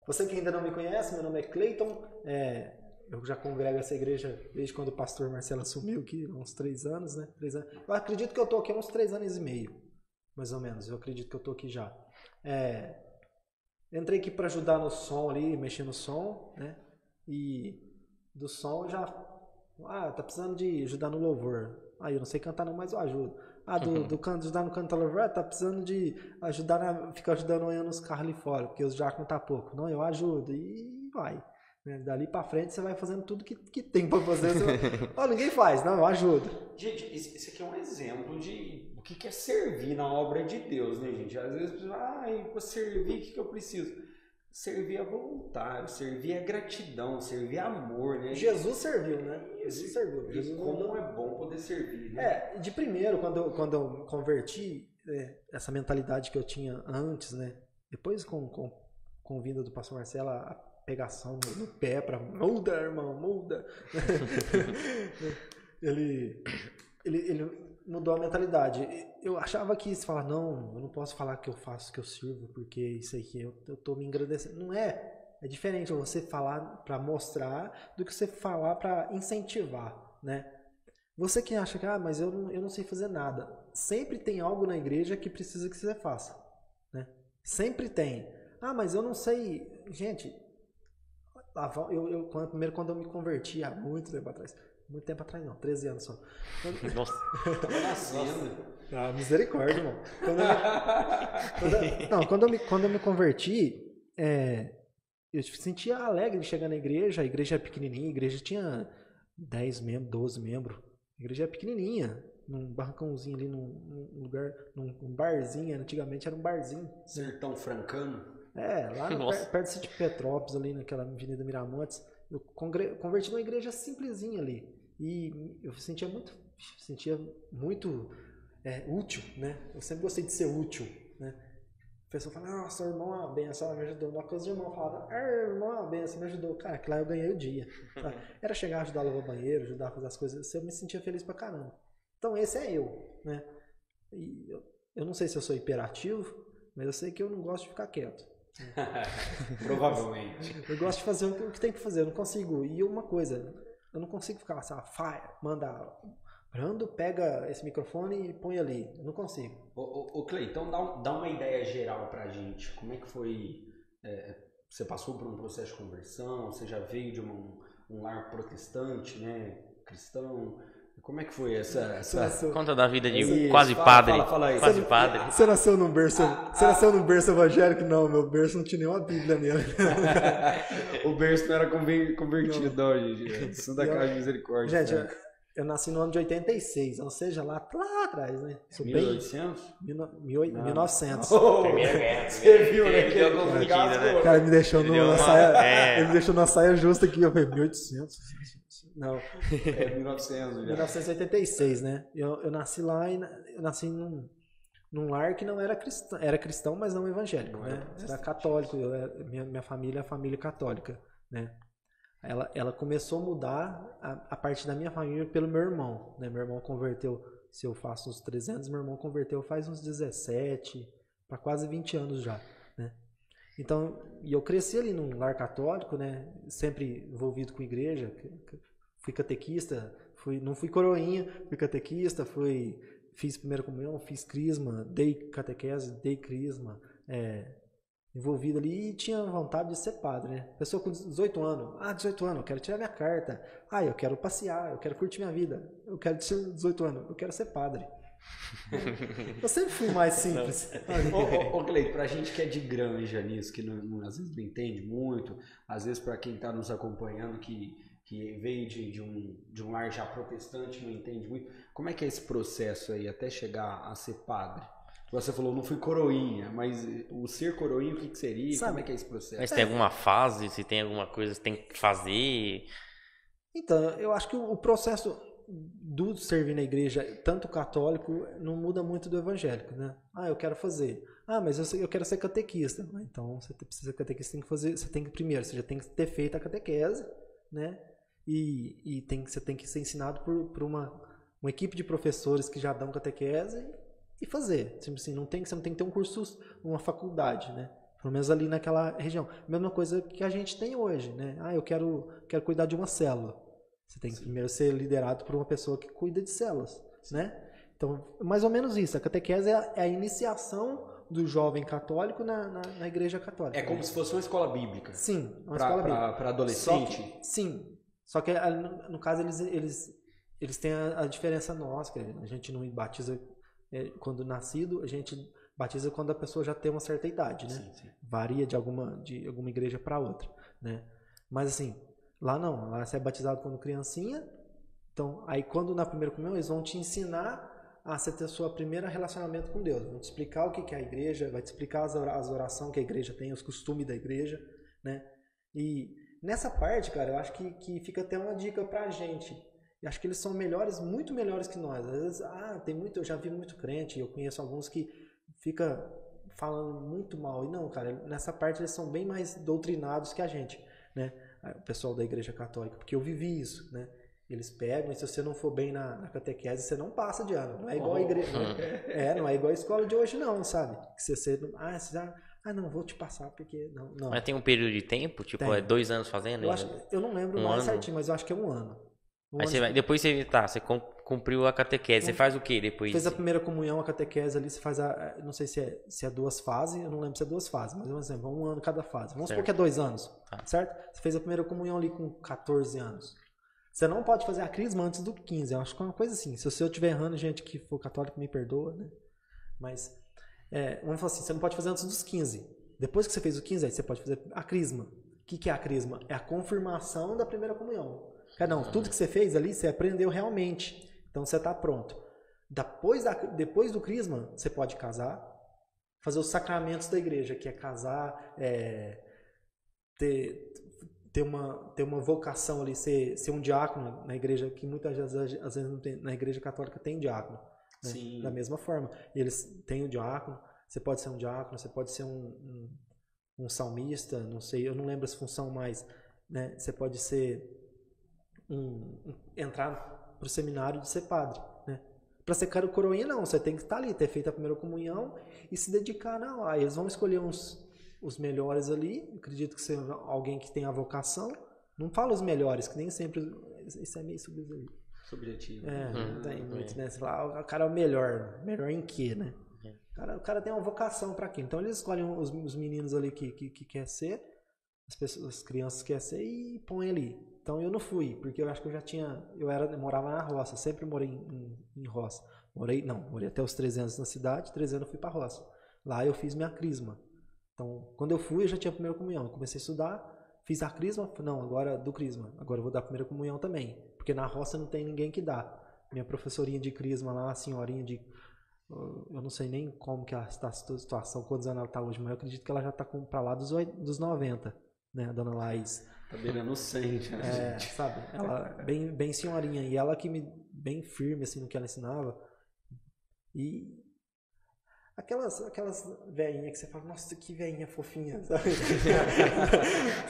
Você que ainda não me conhece, meu nome é Cleiton. Eu já congrego essa igreja desde quando o pastor Marcelo assumiu aqui, há uns 3 anos, né? 3 anos. Eu acredito que eu tô aqui há uns 3 anos e meio, mais ou menos. Eu acredito que eu tô aqui já. Entrei aqui para ajudar no som ali, mexer no som, né? E do som eu já... tá precisando de ajudar no louvor. Eu não sei cantar não, mas eu ajudo. Ajudar no canto do louvor, tá precisando de ajudar, ficar ajudando eu nos carros ali fora, porque os diáconos tá pouco. Não, eu ajudo e vai. Né? Dali pra frente você vai fazendo tudo que tem pra fazer. Ninguém faz, não, eu ajudo. Gente, esse aqui é um exemplo de o que é servir na obra de Deus, né, gente? Às vezes, para servir, o que eu preciso? Servir é voluntário, servir é gratidão, servir é amor, né? Jesus serviu, né? Jesus serviu. Jesus como é bom poder servir, né? De primeiro, quando eu converti essa mentalidade que eu tinha antes, né? Depois com vinda do pastor Marcelo, a pegação no pé para muda, irmão, muda. ele mudou a mentalidade. Eu achava que se falar, não, eu não posso falar que eu faço, que eu sirvo, porque isso aqui eu tô me engrandecendo. Não é. É diferente você falar para mostrar do que você falar para incentivar, né? Você que acha que, mas eu não sei fazer nada. Sempre tem algo na igreja que precisa que você faça, né? Sempre tem. Mas eu não sei. Gente, primeiro quando eu me converti, há muito tempo atrás. Muito tempo atrás não, 13 anos só. Nossa, tava nascendo. Misericórdia, irmão. Quando eu me converti, eu sentia alegre de chegar na igreja. A igreja é pequenininha, a igreja tinha 10 membros, 12 membros. A igreja é pequenininha, num barracãozinho ali, num lugar, num barzinho. Antigamente era um barzinho. Sertão francano? Lá perto de Petrópolis, ali naquela Avenida Miramontes. Eu converti numa igreja simplesinha ali. E eu sentia muito útil, né? Eu sempre gostei de ser útil, né? A pessoa fala, nossa, o irmão é uma benção, me ajudou. Uma coisa de irmão falava, irmão é uma benção, me ajudou. Cara, que lá eu ganhei o dia. Era chegar, ajudar a lavar o banheiro, ajudar a fazer as coisas. Eu me sentia feliz pra caramba. Então esse é eu, né? E eu não sei se eu sou hiperativo, mas eu sei que eu não gosto de ficar quieto. Provavelmente. Eu gosto de fazer o que tem que fazer, eu não consigo. E uma coisa, eu não consigo ficar assim, manda, Brando, pega esse microfone e põe ali. Eu não consigo. Ô Clay, então dá uma ideia geral pra gente. Como é que foi? Você passou por um processo de conversão? Você já veio de um lar protestante, né? Cristão? Como é que foi essa... Conta da vida de quase padre. Fala aí. Quase padre. Você nasceu num berço evangélico? Não, meu berço não tinha nenhuma Bíblia nele. O berço não era convertido, não, gente. Isso da casa de misericórdia. Gente, eu nasci no ano de 86, ou seja, lá atrás, né? 1800? 1900. Primeira guerra. Você viu, né? Ele deu confundida, né? O cara me deixou Ele me deixou numa saia justa aqui. Eu falei, 1800? Não. 1900 já. 1986, né? Eu nasci lá e eu nasci num lar que não era cristão. Era cristão, mas não evangélico, né? Era católico. Minha família é família católica, né? Ela começou a mudar a parte da minha família pelo meu irmão, né? Meu irmão converteu, se eu faço uns 300, meu irmão converteu faz uns 17 para quase 20 anos já, né? Então, e eu cresci ali num lar católico, né? Sempre envolvido com igreja, fui catequista, não fui coroinha, fui catequista, fiz primeira comunhão, fiz crisma, dei catequese, dei crisma, envolvido ali e tinha vontade de ser padre, né? Pessoa com 18 anos, 18 anos, eu quero tirar minha carta, eu quero passear, eu quero curtir minha vida, eu quero ter 18 anos, eu quero ser padre. Eu sempre fui mais simples. Ô Cleito, pra gente que é de granja nisso, que às vezes não entende muito, às vezes pra quem tá nos acompanhando que veio de um lar já protestante, não entende muito, como é que é esse processo aí até chegar a ser padre? Você falou, não fui coroinha, mas o ser coroinha, o que seria? Sabe, como é que é esse processo? Mas tem alguma fase, se tem alguma coisa que tem que fazer? Então, eu acho que o processo do servir na igreja, tanto católico, não muda muito do evangélico, né? Eu quero fazer. Mas eu quero ser catequista. Então, você precisa ser catequista, você tem que primeiro, você já tem que ter feito a catequese, né? E você tem que ser ensinado por uma equipe de professores que já dão catequese e fazer. Assim, você não tem que ter um curso, uma faculdade, né? Pelo menos ali naquela região. Mesma coisa que a gente tem hoje, né? Eu quero cuidar de uma célula. Você tem que primeiro ser liderado por uma pessoa que cuida de células, né? Então, mais ou menos isso. A catequese é a iniciação do jovem católico na igreja católica. É como se fosse uma escola bíblica. Sim, uma escola bíblica. Para adolescente? Só que no caso eles têm a diferença nossa, que a gente não batiza quando nascido, a gente batiza quando a pessoa já tem uma certa idade, né? Sim. Varia de alguma igreja para outra, né? Mas assim, lá não, lá você é batizado quando criancinha, então aí quando na primeira comunhão eles vão te ensinar a você ter o seu primeiro relacionamento com Deus, vão te explicar o que é a igreja, vai te explicar as orações que a igreja tem, os costumes da igreja, né? E nessa parte, cara, eu acho que fica até uma dica pra gente. Eu acho que eles são melhores, muito melhores que nós. Às vezes, eu já vi muito crente, eu conheço alguns que fica falando muito mal. E não, cara, nessa parte eles são bem mais doutrinados que a gente, né? O pessoal da igreja católica, porque eu vivi isso, né? Eles pegam, e se você não for bem na catequese, você não passa de ano. Não é igual a igreja. Não é igual a escola de hoje, não, sabe? Que você não, vou te passar, porque não. Mas tem um período de tempo? Tipo, Tem. é 2 anos fazendo? Eu não lembro mais certinho, mas eu acho que é um ano. Aí depois você cumpriu a catequese. Você faz o que depois? Fez a primeira comunhão, a catequese ali, você faz não sei se é 2 fases, eu não lembro se é 2 fases, mas vamos dizer, 1 ano cada fase. Vamos supor que é 2 anos, certo? Você fez a primeira comunhão ali com 14 anos. Você não pode fazer a crisma antes do 15, eu acho que é uma coisa assim. Se eu estiver errando, gente que for católico me perdoa, né? Mas, vamos falar assim, você não pode fazer antes dos 15. Depois que você fez o 15, aí você pode fazer a crisma. O que é a crisma? É a confirmação da primeira comunhão. Tudo que você fez ali, você aprendeu realmente. Então você está pronto. Depois do crisma, você pode casar, fazer os sacramentos da igreja, que é casar, ter uma vocação ali, ser um diácono na igreja, que muitas vezes, às vezes não tem, na igreja católica tem diácono. Né? Sim. Da mesma forma. Eles têm o diácono, você pode ser um diácono, você pode ser um salmista, não sei, eu não lembro essa função mais. Né? Você pode ser entrar pro seminário de ser padre, né? Para ser coroinha não, você tem que estar ali, ter feito a primeira comunhão e se dedicar lá. Eles vão escolher os melhores ali, eu acredito que seja alguém que tem a vocação. Não fala os melhores, que nem sempre isso é meio subjetivo. Não tem muito, né? Você fala, o cara é o melhor em quê, né? O cara tem uma vocação para aquilo. Então eles escolhem os meninos ali que quer ser, as crianças querem ser e põem ali. Então eu não fui, porque eu acho que eu morava na roça, sempre morei em roça. Morei até os 13 anos na cidade, 13 anos eu fui pra roça. Lá eu fiz minha crisma. Então, quando eu fui, eu já tinha a primeira comunhão. Eu comecei a estudar, fiz a crisma, agora do crisma. Agora eu vou dar a primeira comunhão também, porque na roça não tem ninguém que dá. Minha professorinha de crisma lá, a senhorinha eu não sei nem como que está a situação, quantos anos ela está hoje, mas eu acredito que ela já está pra lá dos 90, né, a dona Laís. Tá beirando 100 já, gente. Sabe? Ela bem senhorinha. E ela que bem firme, assim, no que ela ensinava. E aquelas velhinhas que você fala, nossa, que velhinha fofinha, sabe?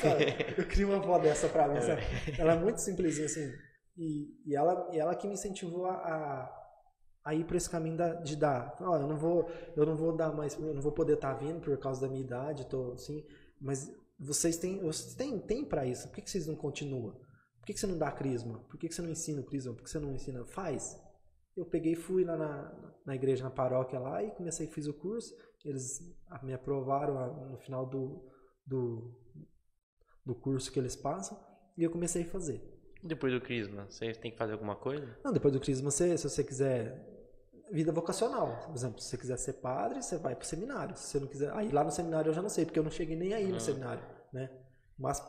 Sabe? Eu queria uma avó dessa pra mim, sabe? Ela é muito simplesinha, assim. E ela que me incentivou a ir por esse caminho de dar. Eu não vou dar mais, eu não vou poder estar vindo por causa da minha idade, tô assim, mas vocês têm para isso. Por que vocês não continuam? Por que você não dá crisma? Por que você não ensina o crisma? Por que você não ensina? Faz. Eu peguei e fui lá na igreja, na paróquia lá, e fiz o curso. Eles me aprovaram no final do curso que eles passam, e eu comecei a fazer. Depois do crisma, você tem que fazer alguma coisa? Não, depois do crisma, se você quiser vida vocacional. Por exemplo, se você quiser ser padre, você vai pro seminário. Se você não quiser... Aí lá no seminário eu já não sei, porque eu não cheguei nem aí no seminário, né? Mas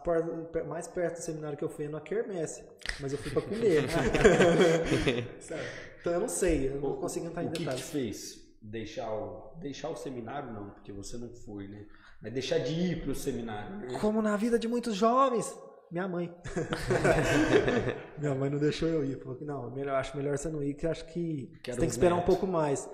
mais perto do seminário que eu fui é na quermesse. Mas eu fui pra comer. Então eu não sei, eu não consigo entrar em detalhes. O que te fez deixar o seminário? Não, porque você não foi, né? Mas deixar de ir pro seminário, né? Como na vida de muitos jovens. Minha mãe. Minha mãe não deixou eu ir. Falou que não, acho melhor você não ir, que acho que você tem que esperar um pouco mais.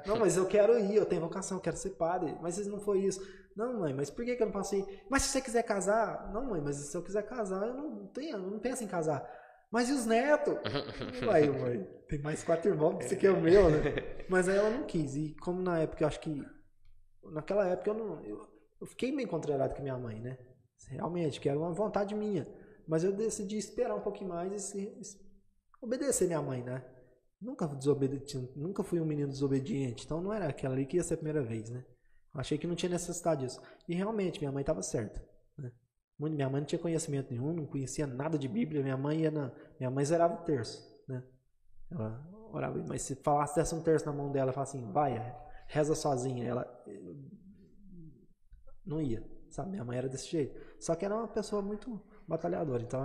Não, mas eu quero ir, eu tenho vocação, eu quero ser padre. Mas não foi isso. Não, mãe, mas por que eu não posso ir? Mas se você quiser casar... Não, mãe, mas se eu quiser casar, eu não penso em casar. Mas e os netos? Aí, mãe, tem mais 4 irmãos, que esse aqui é o meu, né? Mas aí ela não quis. E como na época, eu acho que... Naquela época, eu fiquei meio contrariado com a minha mãe, né? Realmente, que era uma vontade minha. Mas eu decidi esperar um pouquinho mais e obedecer minha mãe, né? Nunca fui um menino desobediente, então não era aquela ali que ia ser a primeira vez, né? Eu achei que não tinha necessidade disso. E realmente, minha mãe estava certa, né? Minha mãe não tinha conhecimento nenhum, não conhecia nada de Bíblia. Minha mãe zerava o terço, né? Ela orava, mas se falasse, desse um terço na mão dela, ela falava assim, vai, reza sozinha. Ela não ia, sabe? Minha mãe era desse jeito. Só que era uma pessoa muito batalhadora, então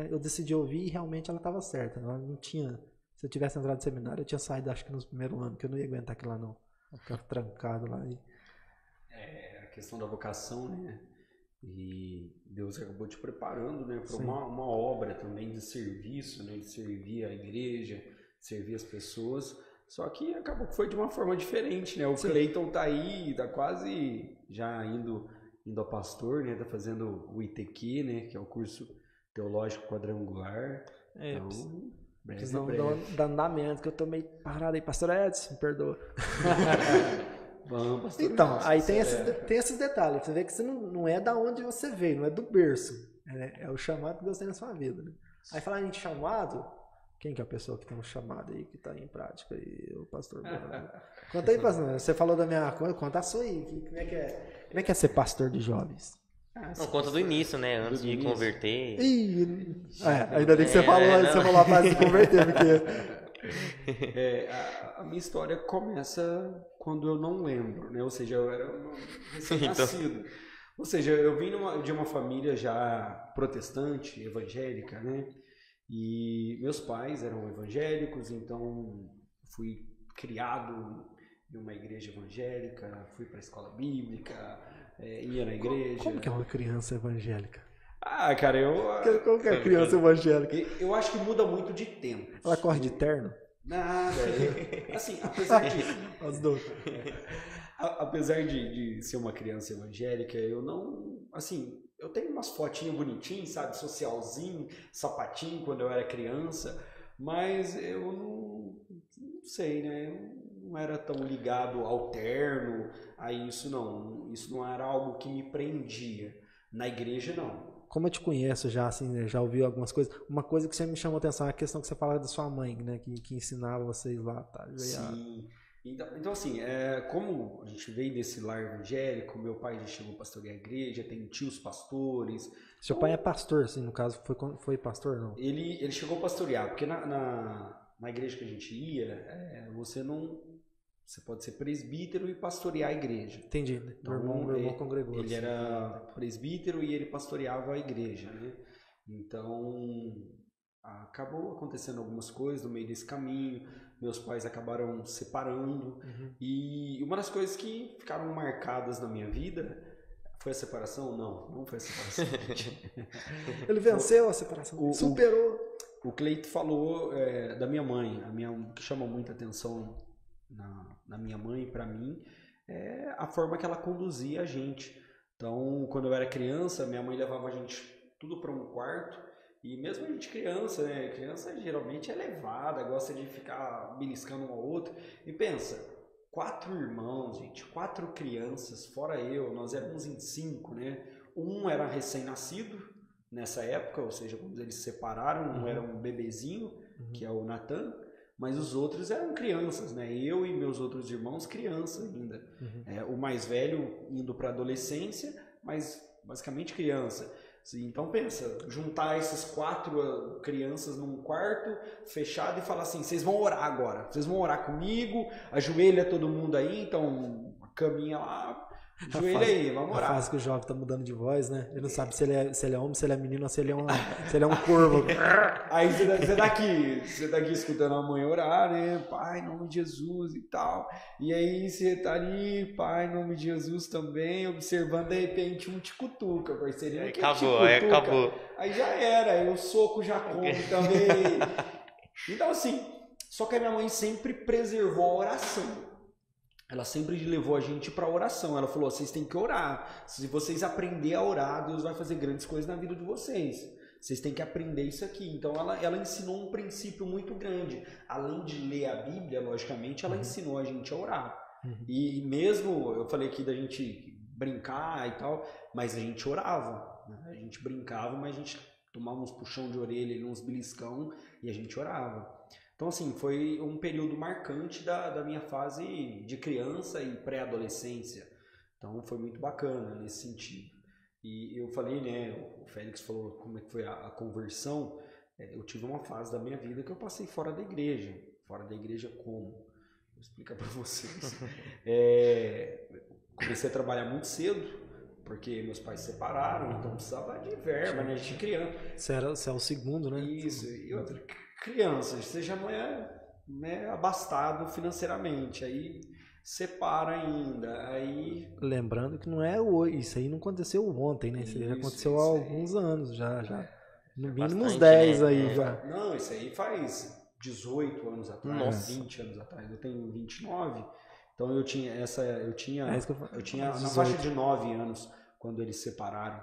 eu decidi ouvir e realmente ela estava certa. Ela não tinha, se eu tivesse entrado no seminário, eu tinha saído, acho que no primeiro ano, que eu não ia aguentar aquilo lá não. Eu ficava trancado lá. A questão da vocação, né? E Deus acabou te preparando, né, para uma obra também de serviço, né, de servir a igreja, servir as pessoas. Só que acabou que foi de uma forma diferente, né? O Cleiton tá aí, tá quase já indo a pastor, né? Tá fazendo o ITQ, né? Que é o curso teológico quadrangular. Então, breve. Dá andamento, que eu tô meio parado aí. Pastor Edson, me perdoa. Vamos, pastor. Então, aí tem esses detalhes. Você vê que você não é da onde você veio, não é do berço. É o chamado que Deus tem na sua vida. Né? Aí falar em chamado, quem que é a pessoa que tem um chamado aí, que está em prática aí, o pastor? Conta aí, pastor. Você falou da minha coisa, conta a sua aí. Como é que é ser pastor de jovens? Não, conta do início, né? Antes de converter. Ainda bem que você falou a parte de converter, porque... A minha história começa quando eu não lembro, né? Ou seja, eu era um recém-nascido. Ou seja, eu vim de uma família já protestante, evangélica, né? E meus pais eram evangélicos, então fui criado em uma igreja evangélica, fui para a escola bíblica, ia na igreja. Como que é uma criança evangélica? Ah, cara, Como que é criança evangélica? Eu acho que muda muito de tempo. Ela corre de terno? Nada. Assim, apesar de... As duas. Apesar de ser uma criança evangélica, eu não... Assim, eu tenho umas fotinhas bonitinhas, sabe? Socialzinho, sapatinho, quando eu era criança. Mas eu não sei, né? Eu não era tão ligado ao terno, a isso não. Isso não era algo que me prendia. Na igreja, não. Como eu te conheço já, assim, já ouvi algumas coisas. Uma coisa que sempre me chamou a atenção é a questão que você fala da sua mãe, né? Que ensinava vocês lá, tá? Sim. Então assim, como a gente veio desse lar evangélico, meu pai já chegou a pastorear a igreja, tem tios pastores. Seu pai é pastor, assim, no caso, foi pastor, não? Ele chegou a pastorear, porque na igreja que a gente ia, você pode ser presbítero e pastorear a igreja. Entendi. Então, meu irmão congregou. Ele era presbítero e ele pastoreava a igreja, né? Então, acabou acontecendo algumas coisas no meio desse caminho. Meus pais acabaram separando. Uhum. E uma das coisas que ficaram marcadas na minha vida foi a separação? Não foi a separação, gente. Ele venceu a separação. Superou. O Cleito falou da minha mãe. O que chama muita atenção na minha mãe, para mim, é a forma que ela conduzia a gente. Então, quando eu era criança, minha mãe levava a gente tudo para um quarto, e mesmo a gente criança, né? Criança geralmente é levada, gosta de ficar beliscando um ao outro. E pensa, 4 irmãos, gente, 4 crianças, fora eu, nós éramos em 5, né? Um era recém-nascido nessa época, ou seja, quando eles se separaram, um era um bebezinho, que é o Natan. Mas os outros eram crianças, né? Eu e meus outros irmãos, crianças ainda. O mais velho indo para a adolescência, mas basicamente criança. Então pensa, juntar esses 4 crianças num quarto fechado e falar assim, vocês vão orar agora, vocês vão orar comigo, ajoelha todo mundo aí, então a caminha lá, ajoelha aí, vamos orar. A fase que o jovem tá mudando de voz, né? Ele não sabe se ele é homem, se ele é menino ou se ele é um corvo. Aí você tá aqui escutando a mãe orar, né? Pai, em nome de Jesus e tal. E aí você tá ali, Pai, em nome de Jesus também, observando, de repente um te cutuca, parceiro. Acabou. Aí já era, aí o soco já come também. Então assim, só que a minha mãe sempre preservou a oração. Ela sempre levou a gente para oração. Ela falou, vocês têm que orar. Se vocês aprenderem a orar, Deus vai fazer grandes coisas na vida de vocês. Vocês têm que aprender isso aqui. Então ela ensinou um princípio muito grande. Além de ler a Bíblia, logicamente, ela ensinou a gente a orar. E mesmo, eu falei aqui da gente brincar e tal, mas a gente orava, né? A gente brincava, mas a gente tomava uns puxão de orelha, uns beliscão e a gente orava. Então, assim, foi um período marcante da minha fase de criança e pré-adolescência. Então, foi muito bacana nesse sentido. E eu falei, né, o Félix falou como é que foi a conversão. Eu tive uma fase da minha vida que eu passei fora da igreja. Fora da igreja como? Vou explicar para vocês. Comecei a trabalhar muito cedo, porque meus pais se separaram, então precisava de verba, né, de criança. Você é o segundo, né? Isso, e outra, criança, você já não é abastado financeiramente, aí separa ainda, aí... Lembrando que não é hoje, isso aí não aconteceu ontem, né? Isso aí já aconteceu há alguns anos, já. No mínimo uns 10 aí já. Não, isso aí faz 18 anos atrás, 20 anos atrás, eu tenho 29, então eu tinha na faixa de 9 anos quando eles se separaram.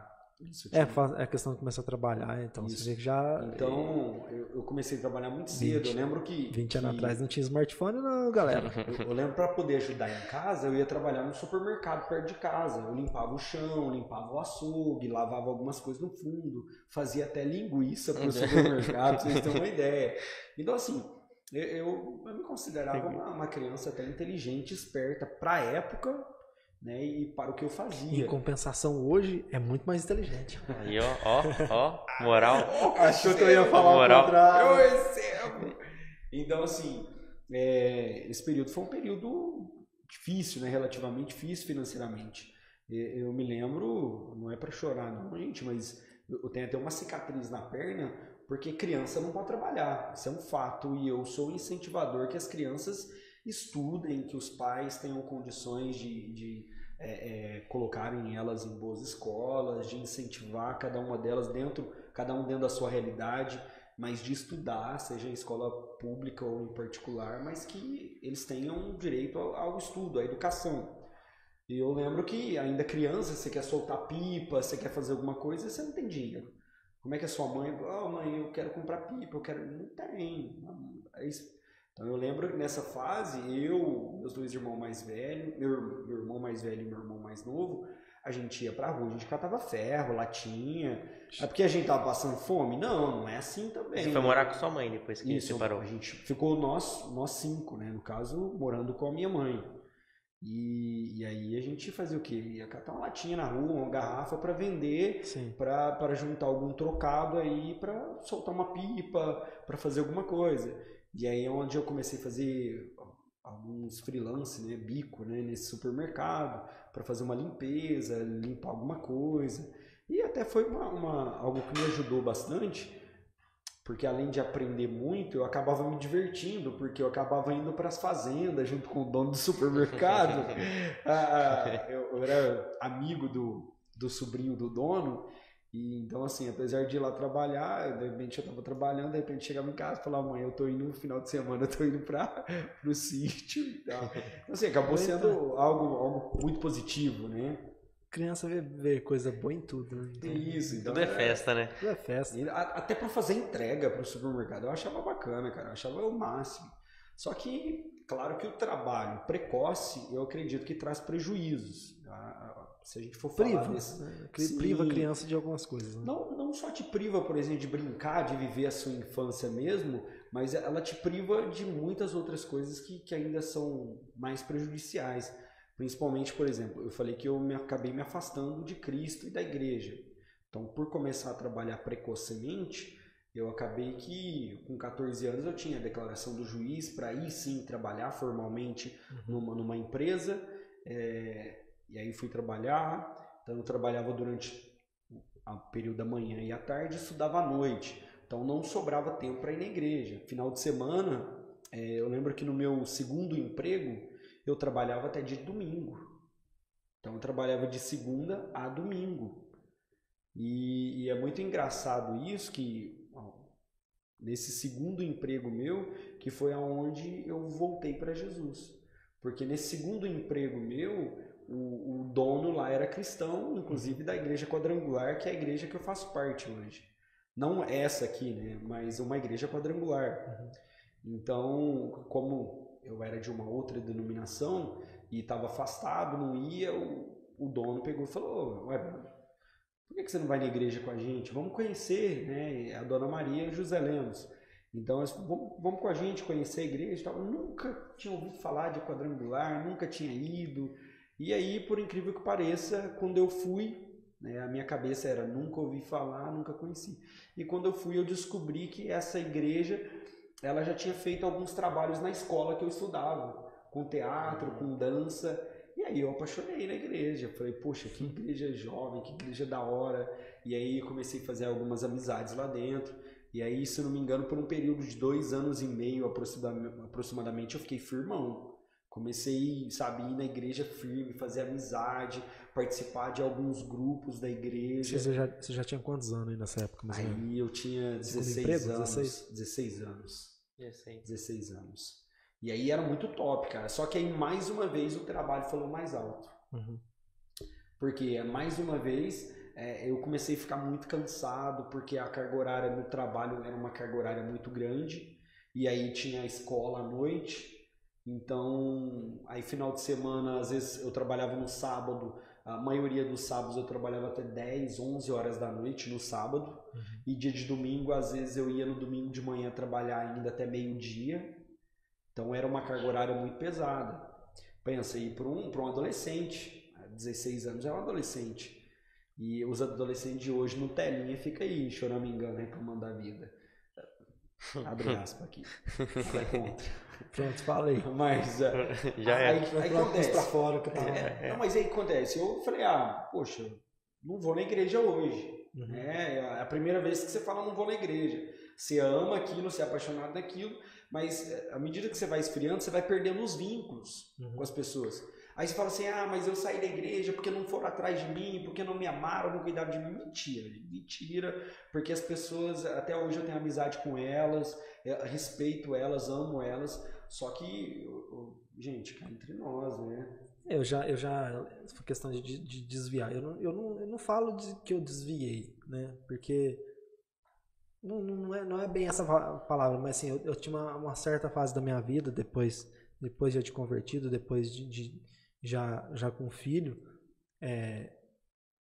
É a questão de começar a trabalhar, então isso. Você vê que já... Então, eu comecei a trabalhar muito cedo, eu lembro que... 20 anos atrás não tinha smartphone não, galera. Eu lembro para poder ajudar em casa, eu ia trabalhar no supermercado perto de casa, eu limpava o chão, limpava o açougue, lavava algumas coisas no fundo, fazia até linguiça para o supermercado, pra vocês terem uma ideia. Então, assim, eu me considerava uma criança até inteligente, esperta para a época, né, e para o que eu fazia. Em compensação, hoje é muito mais inteligente. Aí, ó, moral. Acho que eu ia falar moral. o contrário. Eu recebo. Então, assim, esse período foi um período difícil, né, relativamente difícil financeiramente. Eu me lembro, não é para chorar não, gente, mas eu tenho até uma cicatriz na perna, porque criança não pode trabalhar, isso é um fato, e eu sou um incentivador que as crianças estudem, que os pais tenham condições de colocarem elas em boas escolas, de incentivar cada uma delas cada um dentro da sua realidade, mas de estudar, seja em escola pública ou em particular, mas que eles tenham direito ao estudo, à educação. E eu lembro que ainda criança, você quer soltar pipa, você quer fazer alguma coisa, você não tem dinheiro. Como é que a sua mãe, mãe, eu quero comprar pipa, não tem. Então eu lembro que nessa fase, meus dois irmãos mais velhos, meu irmão mais velho e meu irmão mais novo, a gente ia pra rua, a gente catava ferro, latinha. É porque a gente tava passando fome? Não é assim também. Você foi morar com sua mãe depois que Isso, separou? A gente ficou nós 5, né? No caso, morando com a minha mãe. E aí a gente fazia o quê? Ia catar uma latinha na rua, uma garrafa para vender, para juntar algum trocado aí, para soltar uma pipa, para fazer alguma coisa. E aí é onde eu comecei a fazer alguns freelance, né, bico, né, nesse supermercado, para fazer uma limpeza, limpar alguma coisa. E até foi algo que me ajudou bastante, porque além de aprender muito, eu acabava me divertindo, porque eu acabava indo para as fazendas junto com o dono do supermercado. Eu era amigo do sobrinho do dono. E então, assim, apesar de ir lá trabalhar, de repente eu estava trabalhando, de repente chegava em casa e falava, mãe, eu tô indo no final de semana, eu tô indo pro sítio e tal. Então, assim, acabou sendo algo muito positivo, né? Criança vê coisa boa em tudo, né? Então, isso, então tudo é festa, né? Tudo é festa. Até para fazer entrega pro supermercado, eu achava bacana, cara, eu achava o máximo. Só que, claro que o trabalho precoce, eu acredito que traz prejuízos. Se a gente for falar priva a criança de algumas coisas, né? Não só te priva, por exemplo, de brincar, de viver a sua infância mesmo, mas ela te priva de muitas outras coisas que ainda são mais prejudiciais. Principalmente, por exemplo, eu falei que eu acabei me afastando de Cristo e da igreja. Então, por começar a trabalhar precocemente, eu acabei que com 14 anos eu tinha a declaração do juiz para aí sim trabalhar formalmente numa empresa. E aí fui trabalhar, então eu trabalhava durante o período da manhã e à tarde, estudava à noite. Então não sobrava tempo para ir na igreja. Final de semana, eu lembro que no meu segundo emprego, eu trabalhava até dia de domingo. Então eu trabalhava de segunda a domingo. E é muito engraçado isso, que nesse segundo emprego meu, que foi aonde eu voltei para Jesus. Porque nesse segundo emprego meu, o dono lá era cristão, inclusive da igreja quadrangular, que é a igreja que eu faço parte hoje. Não essa aqui, né? Mas uma igreja quadrangular. Então, como eu era de uma outra denominação e estava afastado, não ia, o dono pegou e falou, ué, Bruno, por que você não vai na igreja com a gente? Vamos conhecer, né? A Dona Maria José Lemos. Então, vamos com a gente conhecer a igreja e tal. Eu nunca tinha ouvido falar de quadrangular, nunca tinha ido. E aí, por incrível que pareça, quando eu fui, né, a minha cabeça era nunca ouvi falar, nunca conheci. E quando eu fui, eu descobri que essa igreja, ela já tinha feito alguns trabalhos na escola que eu estudava, com teatro, com dança. E aí eu apaixonei na igreja. Falei, poxa, que igreja jovem, que igreja da hora. E aí comecei a fazer algumas amizades lá dentro. E aí, se não me engano, por um período de 2 anos e meio aproximadamente, eu fiquei firmão. Comecei, sabe, ir na igreja firme, fazer amizade, participar de alguns grupos da igreja. Você já tinha quantos anos aí nessa época? Mais ou menos? Aí eu tinha 16 anos. 16 anos. 16 anos. E aí era muito top, cara. Só que aí, mais uma vez, o trabalho falou mais alto. Uhum. Porque, mais uma vez, eu comecei a ficar muito cansado, porque a carga horária no trabalho era uma carga horária muito grande. E aí tinha a escola à noite. Então, aí final de semana, às vezes eu trabalhava no sábado, a maioria dos sábados eu trabalhava até 10, 11 horas da noite no sábado, e dia de domingo, às vezes eu ia no domingo de manhã trabalhar ainda até meio-dia, então era uma carga horária muito pesada. Pensa, ir para um adolescente, 16 anos é um adolescente, e os adolescentes de hoje no telinha fica aí, choramingando, reclamando da vida. Abre aspas aqui. Ela é contra. Pronto, falei. Mas já aí acontece. Pra fora, que tá... Não, mas aí acontece. Eu falei, poxa, não vou na igreja hoje. É a primeira vez que você fala não vou na igreja. Você ama aquilo, você é apaixonado daquilo, mas à medida que você vai esfriando, você vai perdendo os vínculos com as pessoas. Aí você fala assim, mas eu saí da igreja porque não foram atrás de mim, porque não me amaram, não cuidaram de mim. Mentira, porque as pessoas, até hoje eu tenho amizade com elas, respeito elas, amo elas, só que, gente, cá entre nós, né? Eu já essa questão de desviar, eu não falo que eu desviei, né? Porque não é bem essa palavra, mas assim, eu tinha uma certa fase da minha vida, depois de eu ter convertido, depois já com filho,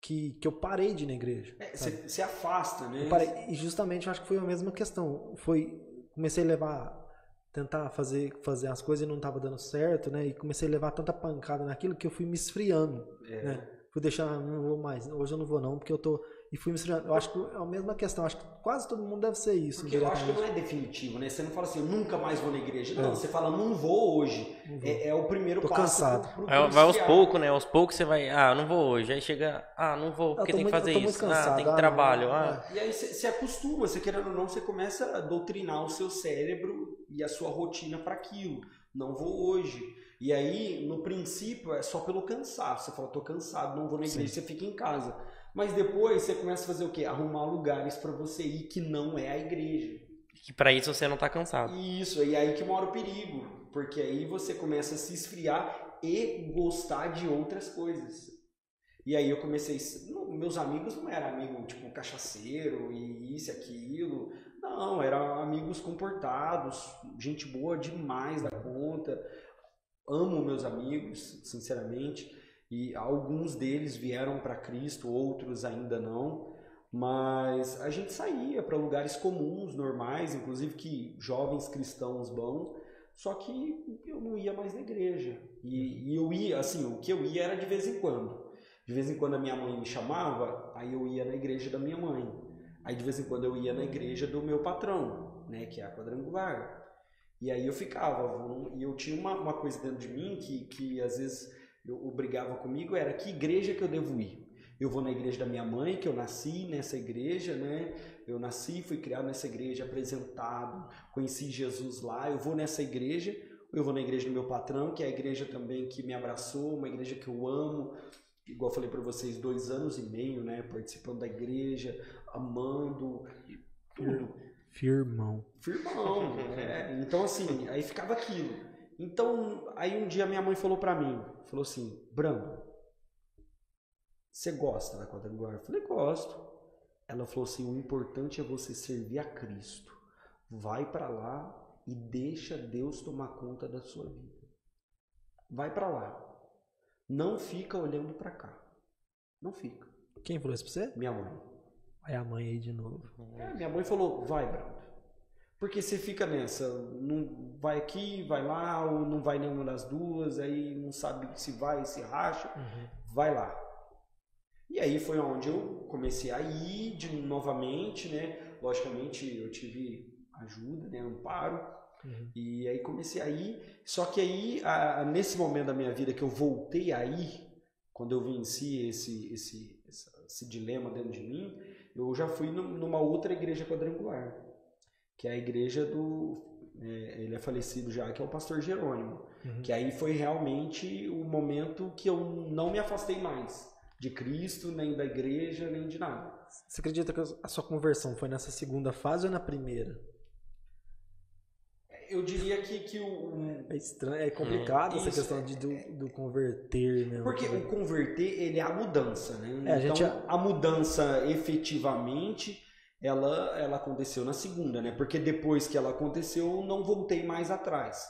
que eu parei de ir na igreja. Você se afasta, né? Eu parei, e justamente eu acho que foi a mesma questão. Comecei a tentar fazer as coisas e não estava dando certo, né? E comecei a levar tanta pancada naquilo que eu fui me esfriando, né? Fui deixar, não vou mais, hoje eu não vou não, porque eu tô... E fui me esfriando. Eu acho que é a mesma questão, acho que quase todo mundo deve ser isso. Porque eu acho que não é definitivo, né? Você não fala assim, eu nunca mais vou na igreja. Não, você fala, não vou hoje. É o primeiro Tô passo. Cansado. Vai aos poucos, né? Aos poucos você vai, não vou hoje. Aí chega, não vou, porque tem que fazer isso. Cansado, tem que trabalho. E aí você acostuma, você querendo ou não, você começa a doutrinar o seu cérebro e a sua rotina para aquilo. Não vou hoje. E aí, no princípio, é só pelo cansaço. Você fala, tô cansado, não vou na igreja, você fica em casa. Mas depois você começa a fazer o quê? Arrumar lugares para você ir que não é a igreja. Que para isso você não tá cansado. Isso, e aí que mora o perigo. Porque aí você começa a se esfriar e gostar de outras coisas. E aí eu comecei... Meus amigos não eram amigos tipo cachaceiro e isso e aquilo. Não, eram amigos comportados, gente boa demais da conta. Amo meus amigos, sinceramente. E alguns deles vieram para Cristo, outros ainda não. Mas a gente saía para lugares comuns, normais, inclusive que jovens cristãos vão. Só que eu não ia mais na igreja. E eu ia, assim, o que eu ia era de vez em quando. De vez em quando a minha mãe me chamava, aí eu ia na igreja da minha mãe. Aí de vez em quando eu ia na igreja do meu patrão, né, que é a Quadrangular. E aí eu ficava, e eu tinha uma coisa dentro de mim que às vezes eu brigava comigo, era que igreja que eu devo ir? Eu vou na igreja da minha mãe, que eu nasci nessa igreja, né? Eu nasci, fui criado nessa igreja, apresentado, conheci Jesus lá, eu vou nessa igreja, ou eu vou na igreja do meu patrão, que é a igreja também que me abraçou, uma igreja que eu amo, igual eu falei para vocês, 2 anos e meio, né? Participando da igreja, amando, tudo. Firmão. Então assim, aí ficava aquilo. Então, aí um dia minha mãe falou pra mim, falou assim, Brando, você gosta da Quadrangular? Eu falei, gosto. Ela falou assim, o importante é você servir a Cristo. Vai pra lá e deixa Deus tomar conta da sua vida. Vai pra lá. Não fica olhando pra cá. Não fica. Quem falou isso pra você? Minha mãe. Aí a mãe aí de novo. Minha mãe falou, vai, Brando. Porque você fica nessa, não vai aqui, vai lá, ou não vai nenhuma das duas, aí não sabe se vai, se racha, vai lá. E aí foi onde eu comecei a ir novamente, né? Logicamente eu tive ajuda, né? Amparo. E aí comecei a ir. Só que aí, nesse momento da minha vida que eu voltei a ir, quando eu venci esse dilema dentro de mim, eu já fui numa outra igreja quadrangular, que é a igreja ele é falecido já, que é o pastor Jerônimo. Que aí foi realmente o momento que eu não me afastei mais de Cristo, nem da igreja, nem de nada. Você acredita que a sua conversão foi nessa segunda fase ou na primeira? Eu diria que É estranho, é complicado essa questão do converter, né? Porque o converter, ele é a mudança, né? Então, a mudança efetivamente, ela aconteceu na segunda, né? Porque depois que ela aconteceu, eu não voltei mais atrás.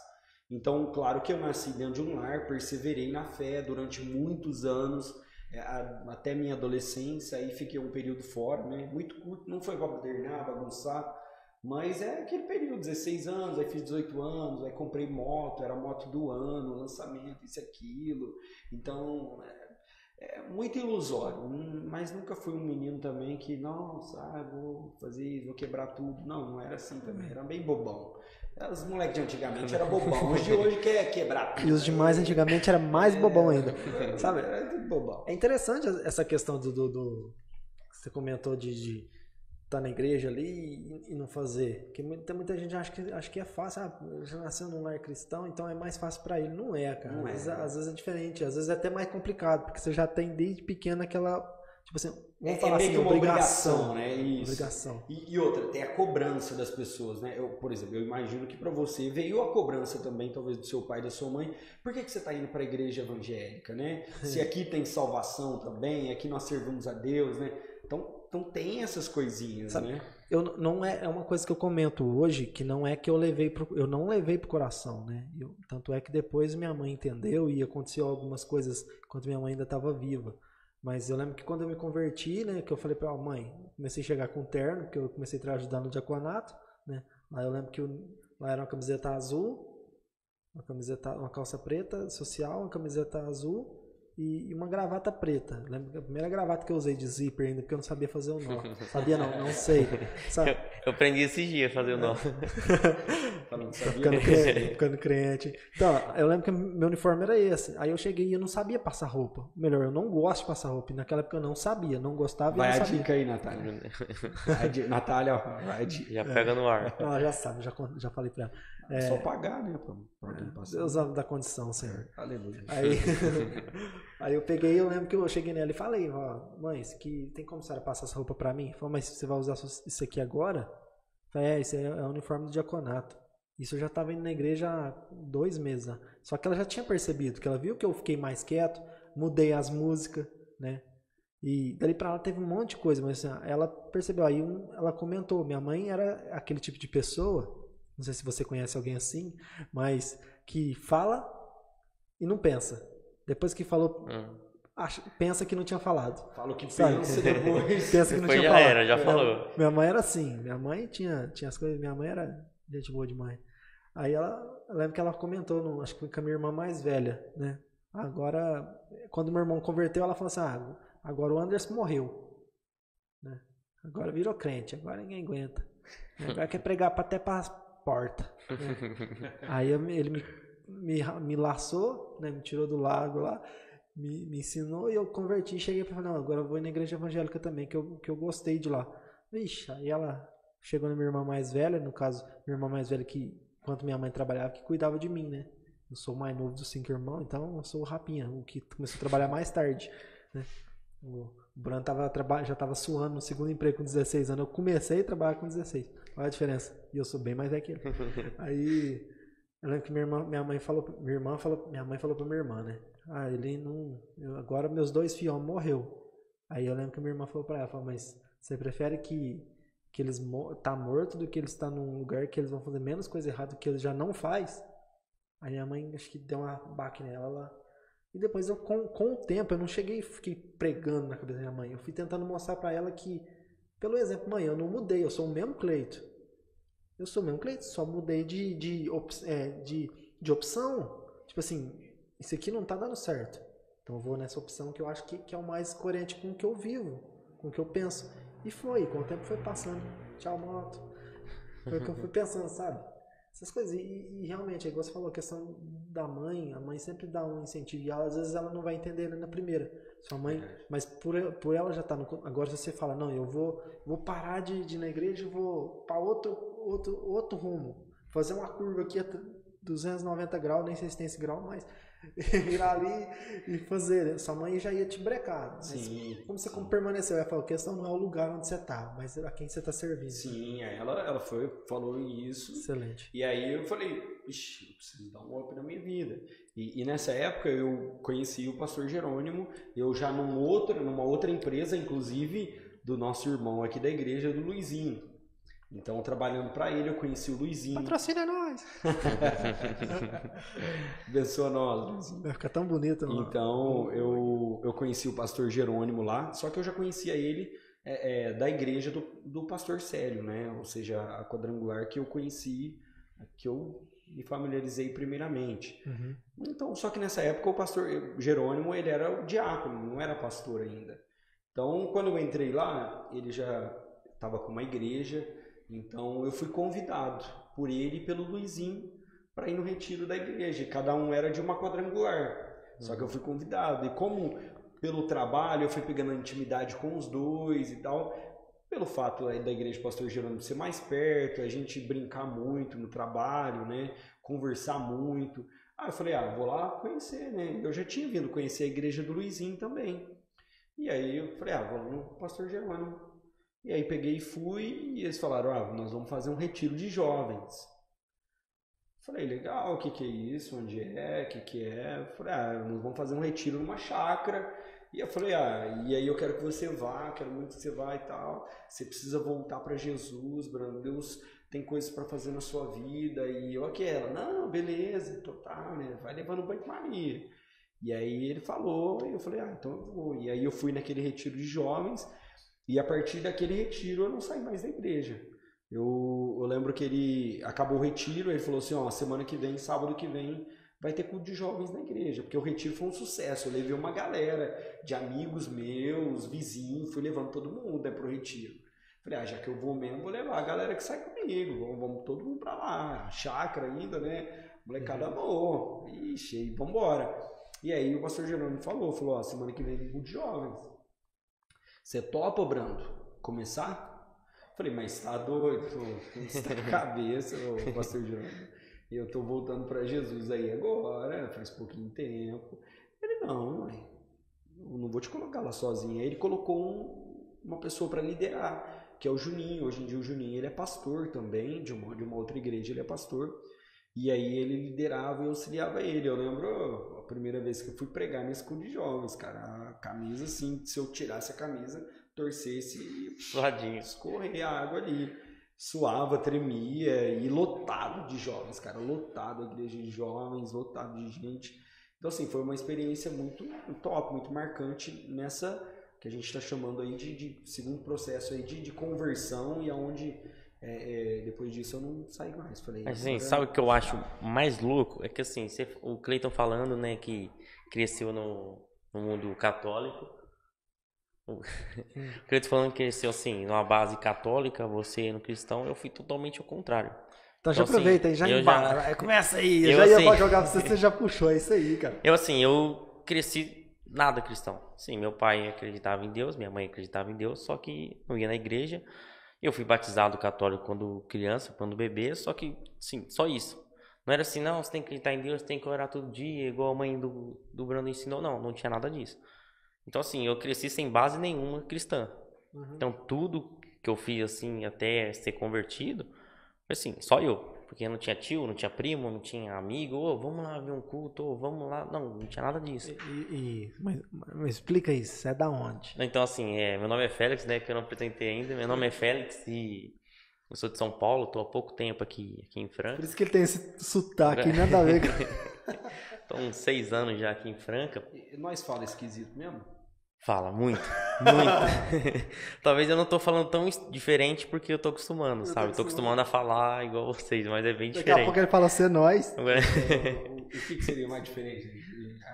Então, claro que eu nasci dentro de um lar, perseverei na fé durante muitos anos, até minha adolescência, aí fiquei um período fora, né? Muito curto, não foi para modernar, bagunçar, mas é aquele período, 16 anos, aí fiz 18 anos, aí comprei moto, era moto do ano, lançamento, isso e aquilo. Então, é muito ilusório, mas nunca fui um menino também que, nossa, vou fazer, vou quebrar tudo. Não era assim também, era bem bobão. Os moleques de antigamente eram bobão, os de hoje quer quebrar tudo. E os demais antigamente era mais bobão ainda, sabe? Era tudo bobão. É interessante essa questão do você comentou de estar na igreja ali e não fazer. Porque tem muita gente que acha que é fácil, já nasceu num lar cristão, então é mais fácil pra ele. Não é, cara. Às vezes é diferente, às vezes é até mais complicado, porque você já tem desde pequeno aquela, tipo assim, vamos falar meio assim, que uma obrigação, né? Isso. Obrigação. E outra, tem a cobrança das pessoas, né? Por exemplo, eu imagino que para você veio a cobrança também, talvez do seu pai, da sua mãe. Por que você está indo para a igreja evangélica, né? Se aqui tem salvação também, aqui nós servimos a Deus, né? Então tem essas coisinhas, sabe, né? Não é uma coisa que eu comento hoje, que não é que eu não levei pro coração, né? Tanto é que depois minha mãe entendeu e aconteceu algumas coisas enquanto minha mãe ainda estava viva. Mas eu lembro que quando eu me converti, né, que eu falei pra ela, mãe, comecei a chegar com terno, porque eu comecei a ajudar no diaconato, né? Lá eu lembro que lá era uma camiseta azul, uma calça preta social, uma camiseta azul e uma gravata preta. Lembro que a primeira gravata que eu usei de zíper ainda, porque eu não sabia fazer o nó. Sabia não sei. Sabe? Eu aprendi esses dias a fazer o nó. Ficando crente. Então, eu lembro que meu uniforme era esse. Aí eu cheguei e eu não sabia passar roupa. Melhor, eu não gosto de passar roupa. E naquela época eu não sabia, não gostava e vai não a sabia. Dica aí, Natália. Natália, ó, vai a dica. Já pega no ar. Ela já sabe, já falei pra ela. É só pagar, né? Pra quem passar. Deus da condição, Senhor. Aleluia. Aí eu peguei, eu lembro que eu cheguei nela e falei, ó, mãe, isso aqui, tem como a senhora passar essa roupa pra mim? Falei, mas você vai usar isso aqui agora? Falei, isso é o uniforme do diaconato. Isso eu já estava indo na igreja há 2 meses. Né? Só que ela já tinha percebido, que ela viu que eu fiquei mais quieto, mudei as músicas, né? E dali pra ela teve um monte de coisa, mas assim, ela percebeu. Aí ela comentou, minha mãe era aquele tipo de pessoa, não sei se você conhece alguém assim, mas que fala e não pensa. Depois que falou, pensa que não tinha falado. Fala o que pensa depois. Pensa que não Depois tinha já falado. era, já falou. Minha mãe era assim, minha mãe tinha as coisas, minha mãe era gente boa demais. Aí eu lembro que ela comentou, acho que foi com a minha irmã mais velha, né? Agora, quando meu irmão converteu, ela falou assim, agora o Anderson morreu. Né? Agora virou crente, agora ninguém aguenta. Agora quer pregar até para porta. Né? Aí ele me laçou, né? Me tirou do lago lá, me ensinou e eu converti e cheguei para falar, não, agora eu vou ir na igreja evangélica também, que eu gostei de lá. Vixe, aí ela chegou na minha irmã mais velha, no caso, minha irmã mais velha que, enquanto minha mãe trabalhava, que cuidava de mim, né? Eu sou o mais novo dos 5 irmãos, então eu sou o rapinha, o que começou a trabalhar mais tarde, né? O Bruno já estava suando no segundo emprego com 16 anos. Eu comecei a trabalhar com 16. Olha a diferença. E eu sou bem mais velho que ele. Aí, eu lembro que minha mãe falou pra minha irmã, né? Ele não... agora meus 2 filhos morreu. Aí eu lembro que minha irmã falou pra ela, mas você prefere que eles tá morto do que eles tá num lugar que eles vão fazer menos coisa errada do que eles já não faz? Aí minha mãe, acho que deu uma baque nela, E depois, com o tempo, eu não cheguei e fiquei pregando na cabeça da minha mãe. Eu fui tentando mostrar pra ela que, pelo exemplo, mãe, eu não mudei, eu sou o mesmo Cleito. Eu sou o mesmo Cleito, só mudei de opção. Tipo assim, isso aqui não tá dando certo. Então eu vou nessa opção que eu acho que é o mais coerente com o que eu vivo, com o que eu penso. E foi, com o tempo foi passando. Tchau, moto. Foi o que eu fui pensando, sabe? Essas coisas. E realmente, aí você falou a questão da mãe, a mãe sempre dá um incentivo. E ela, às vezes ela não vai entender na primeira. Sua mãe, mas por ela já tá no. Agora se você fala, não, eu vou parar de ir na igreja e vou para outro rumo. Fazer uma curva aqui a 290 graus, nem sei se tem esse grau, mas virar ali e fazer. Sua mãe já ia te brecar. Sim. Como você permaneceu? Ela falou, a questão não é o lugar onde você tá, mas a quem você tá servindo. Sim, aí ela falou isso. Excelente. E aí eu falei, ixi, eu preciso dar um up na minha vida. E nessa época eu conheci o pastor Jerônimo, eu já numa outra empresa, inclusive, do nosso irmão aqui da igreja, do Luizinho. Então, trabalhando para ele, eu conheci o Luizinho. Patrocina nós! Abençoa nós, Luizinho. Vai ficar tão bonito, mano. Então, eu conheci o pastor Jerônimo lá, só que eu já conhecia ele da igreja do pastor Célio, né? Ou seja, a quadrangular que eu conheci, que eu me familiarizei primeiramente. Uhum. Então, só que nessa época o pastor Jerônimo, ele era o diácono, não era pastor ainda. Então, quando eu entrei lá, ele já estava com uma igreja. Então eu fui convidado por ele e pelo Luizinho para ir no retiro da igreja. Cada um era de uma quadrangular. Só que eu fui convidado. E como pelo trabalho eu fui pegando intimidade com os dois e tal, pelo fato da igreja do pastor Jerônimo ser mais perto, a gente brincar muito no trabalho, né? Conversar muito. Aí eu falei, vou lá conhecer, né? Eu já tinha vindo conhecer a igreja do Luizinho também. E aí eu falei, vou lá no pastor Jerônimo. E aí peguei e fui, e eles falaram, nós vamos fazer um retiro de jovens. Falei, legal, o que é isso? Onde é? O que é? Falei, nós vamos fazer um retiro numa chácara. E eu falei, e aí eu quero que você vá, quero muito que você vá e tal. Você precisa voltar para Jesus, Bruno. Deus tem coisas para fazer na sua vida. E eu aquela, não, beleza, total, né? Vai levando o banho-maria. E aí ele falou, e eu falei, então eu vou. E aí eu fui naquele retiro de jovens. E a partir daquele retiro eu não saí mais da igreja. Eu lembro que ele acabou o retiro, ele falou assim, semana que vem, sábado que vem, vai ter culto de jovens na igreja, porque o retiro foi um sucesso. Eu levei uma galera de amigos meus, vizinhos, fui levando todo mundo pro retiro. Falei, já que eu vou mesmo, vou levar a galera que sai comigo, vamos todo mundo pra lá, chácara ainda, né? Molecada amor, ixi, e vambora. E aí o pastor Jerônimo falou, semana que vem tem culto de jovens. Você topa, Brando? Começar? Falei, mas tá doido, você tá com a cabeça, ô pastor Jerônimo. Eu tô voltando para Jesus aí agora, faz pouquinho tempo. Ele, não, eu não vou te colocar lá sozinho. Aí ele colocou uma pessoa para liderar, que é o Juninho. Hoje em dia o Juninho, ele é pastor também, de uma outra igreja, ele é pastor. E aí ele liderava e auxiliava ele. Eu lembro a primeira vez que eu fui pregar nesse culto de jovens, cara. A camisa, assim, se eu tirasse a camisa, torcesse e escorrer a água ali. Suava, tremia e lotado de jovens, cara. Lotado, a igreja de jovens, lotado de gente. Então, assim, foi uma experiência muito top, muito marcante nessa que a gente está chamando aí de segundo processo aí de conversão e aonde... depois disso eu não saí mais. Falei, mas assim, sabe o que eu acho mais louco? É que assim, o Cleiton falando, né, que cresceu no mundo católico. O Cleiton falando que cresceu assim, numa base católica, você no cristão, eu fui totalmente ao contrário. Então já aproveita aí, já embala. Começa aí, eu já ia pra jogar pra você já puxou, é isso aí, cara. Eu cresci nada cristão. Sim, meu pai acreditava em Deus, minha mãe acreditava em Deus, só que não ia na igreja. Eu fui batizado católico quando criança, quando bebê, só que, sim, só isso. Não era assim, não, você tem que acreditar em Deus, tem que orar todo dia, igual a mãe do Brando ensinou. Não tinha nada disso. Então, assim, eu cresci sem base nenhuma cristã. Uhum. Então, tudo que eu fiz, assim, até ser convertido, foi assim, só eu. Porque não tinha tio, não tinha primo, não tinha amigo, vamos lá ver um culto, vamos lá. Não tinha nada disso. Mas explica isso, você é da onde? Então, assim, meu nome é Félix, né, que eu não apresentei ainda. Meu nome é Félix e eu sou de São Paulo, tô há pouco tempo aqui em Franca. Por isso que ele tem esse sotaque, nada a ver. Estão 6 anos já aqui em Franca. E nós fala esquisito mesmo? Fala, muito, muito. Talvez eu não tô falando tão diferente porque eu tô acostumando, sabe? Eu tô acostumando a falar igual vocês, mas é bem Daqui a diferente. pouco ele fala ser nós. O que seria mais diferente?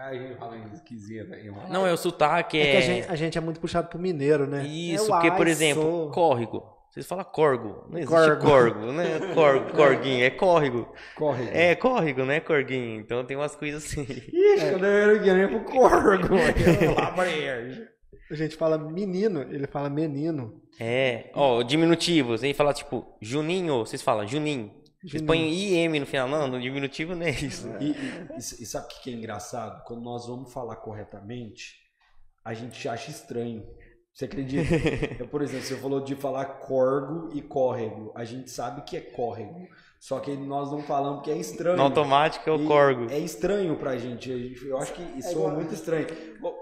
A gente fala esquisito. Não, é o sotaque, É que a gente é muito puxado pro mineiro, né? Isso, É porque, por uai, exemplo, sou. Quando vocês falam corgo. Não existe Corgo. corgo, né? Corguinho, é córrego. Corre. É córrego, né? Corguinho. Então tem umas coisas assim. Ixi, quando eu era pro corgo. A gente fala menino, ele fala menino. É, ó, diminutivo. Você fala tipo Juninho, vocês falam Juninho. Vocês põem IM no final. Não, no diminutivo não é isso. E sabe o que é engraçado? Quando nós vamos falar corretamente, a gente acha estranho. Você acredita? Por exemplo, você falou de falar corgo e córrego. A gente sabe que é córrego. Só que nós não falamos porque é estranho. No automático é o corgo. É estranho pra gente. Eu acho que isso soa muito estranho. Bom, o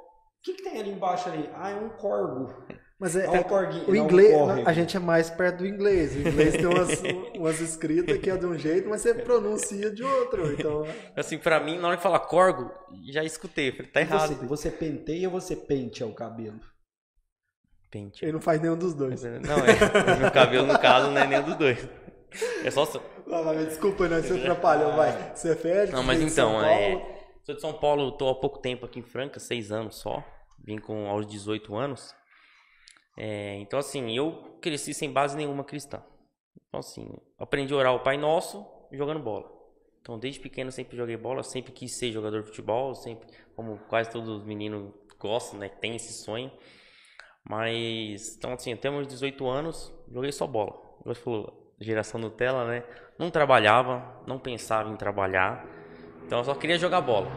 que tem ali embaixo ali? Ah, é um corgo. Mas um corguinho. o inglês, um córrego. a gente é mais perto do inglês. O inglês tem umas escritas que é de um jeito, mas você pronuncia de outro. Então, Assim, pra mim, na hora que fala corgo, já escutei. Falei, tá errado. Você penteia ou você penteia o cabelo? Pente. ele não faz nenhum dos dois. Não, meu cabelo, no caso, não é nenhum dos dois. É só... Desculpa, não, você atrapalhou, vai. Você fede? Não, mas de São então, Paulo? sou de São Paulo, tô há pouco tempo aqui em Franca, 6 anos só. Vim aos 18 anos. Então, assim, eu cresci sem base nenhuma cristã. Então, assim, aprendi a orar o Pai Nosso jogando bola. Então, desde pequeno, sempre joguei bola, sempre quis ser jogador de futebol, sempre, como quase todos os meninos gostam, né, tem esse sonho. Mas, então, assim, até meus 18 anos, joguei só bola. Você falou, geração Nutella, né? Não trabalhava, não pensava em trabalhar. Então, eu só queria jogar bola.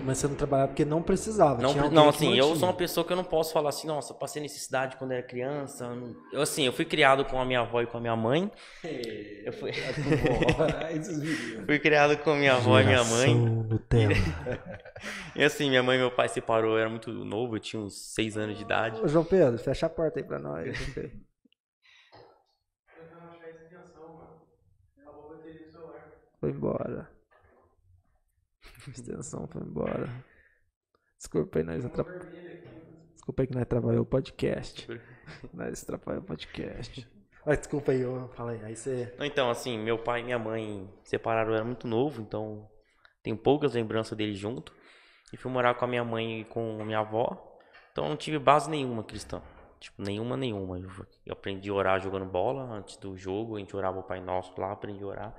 Mas você não trabalhava porque não precisava. Não, assim, eu sou uma pessoa que eu não posso falar assim, nossa, passei necessidade quando era criança. Eu fui criado com a minha avó e com a minha mãe. Eu fui criado com a minha avó e minha mãe. Nutella. E assim, minha mãe e meu pai se separou, eu era muito novo, eu tinha uns 6 anos de idade. Ô, João Pedro, fecha a porta aí pra nós. João Pedro. Foi embora. A extensão foi embora. Desculpa aí, Desculpa aí que nós atrapalhou o podcast. Nós atrapalhou o podcast. Desculpa aí, fala aí. Aí você... Então, assim, meu pai e minha mãe se separaram, eu era muito novo, então tenho poucas lembranças deles junto. E fui morar com a minha mãe e com a minha avó. Então não tive base nenhuma cristã. Tipo, nenhuma. Eu aprendi a orar jogando bola antes do jogo, a gente orava o Pai Nosso lá, aprendi a orar.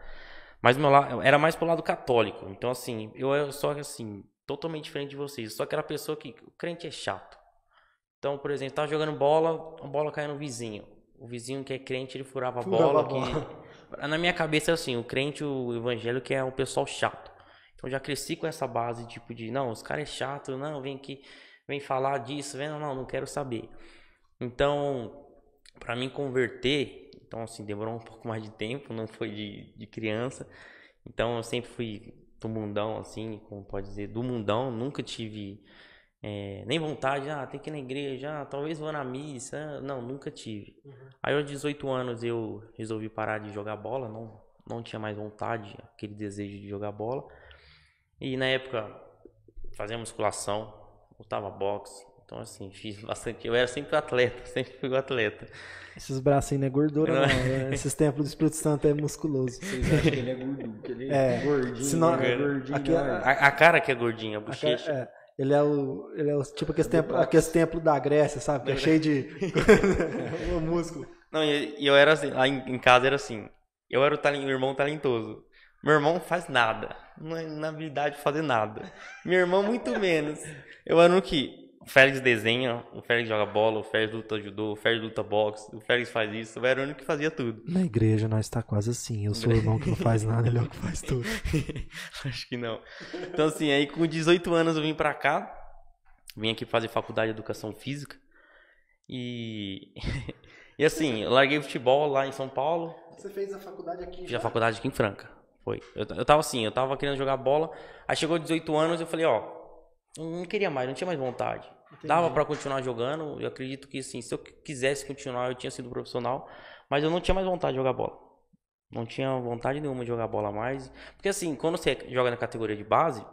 Mas meu lado, era mais pro lado católico. Então, assim, eu era só assim, totalmente diferente de vocês. Só aquela pessoa que o crente é chato. Então, por exemplo, tava jogando bola, a bola caiu no vizinho. O vizinho que é crente, ele furava a bola. Na minha cabeça é assim, o crente, o evangélico é um pessoal chato. Então, eu já cresci com essa base, tipo de, não, os caras é chato, não, vem aqui, vem falar disso, não quero saber. Então, pra mim converter... Então, assim, demorou um pouco mais de tempo, não foi de criança. Então, eu sempre fui do mundão, assim, como pode dizer, do mundão. Nunca tive nem vontade, tem que ir na igreja, talvez vou na missa. Não, nunca tive. Aí, aos 18 anos, eu resolvi parar de jogar bola. Não tinha mais vontade, aquele desejo de jogar bola. E, na época, fazia musculação, lutava boxe. Então, assim, fiz bastante. Eu era sempre atleta, sempre fui atleta. Esses bracinhos não é gordura, não. Esses templos do Espírito Santo é musculoso. Vocês acham que ele é gordinho? Que ele é gordinho, senão, gordinho. Aqui, a cara que é gordinha, a bochecha. Ele é o tipo aquele templo da Grécia, sabe? Que é cheio de músculo. Não, e eu era assim, lá em casa era assim. Eu era o irmão talentoso. Meu irmão não faz nada. Não é na habilidade de fazer nada. Minha irmã, muito menos. Eu era no que? O Félix desenha, o Félix joga bola, o Félix luta judô, o Félix luta boxe, o Félix faz isso. Eu era o único que fazia tudo. Na igreja nós tá quase assim. Eu sou o irmão que não faz nada, ele é o que faz tudo. Acho que não. Então assim, aí com 18 anos eu vim pra cá. Vim aqui fazer faculdade de educação física. E assim, eu larguei o futebol lá em São Paulo. Você fez a faculdade aqui? Fiz a faculdade aqui em Franca. Foi. Eu tava assim, eu tava querendo jogar bola. Aí chegou 18 anos, eu falei, não queria mais, não tinha mais vontade. Entendi. Dava pra continuar jogando. Eu acredito que assim, se eu quisesse continuar, eu tinha sido profissional. Mas eu não tinha mais vontade de jogar bola. Não tinha vontade nenhuma de jogar bola mais. Porque assim, quando você joga na categoria de base,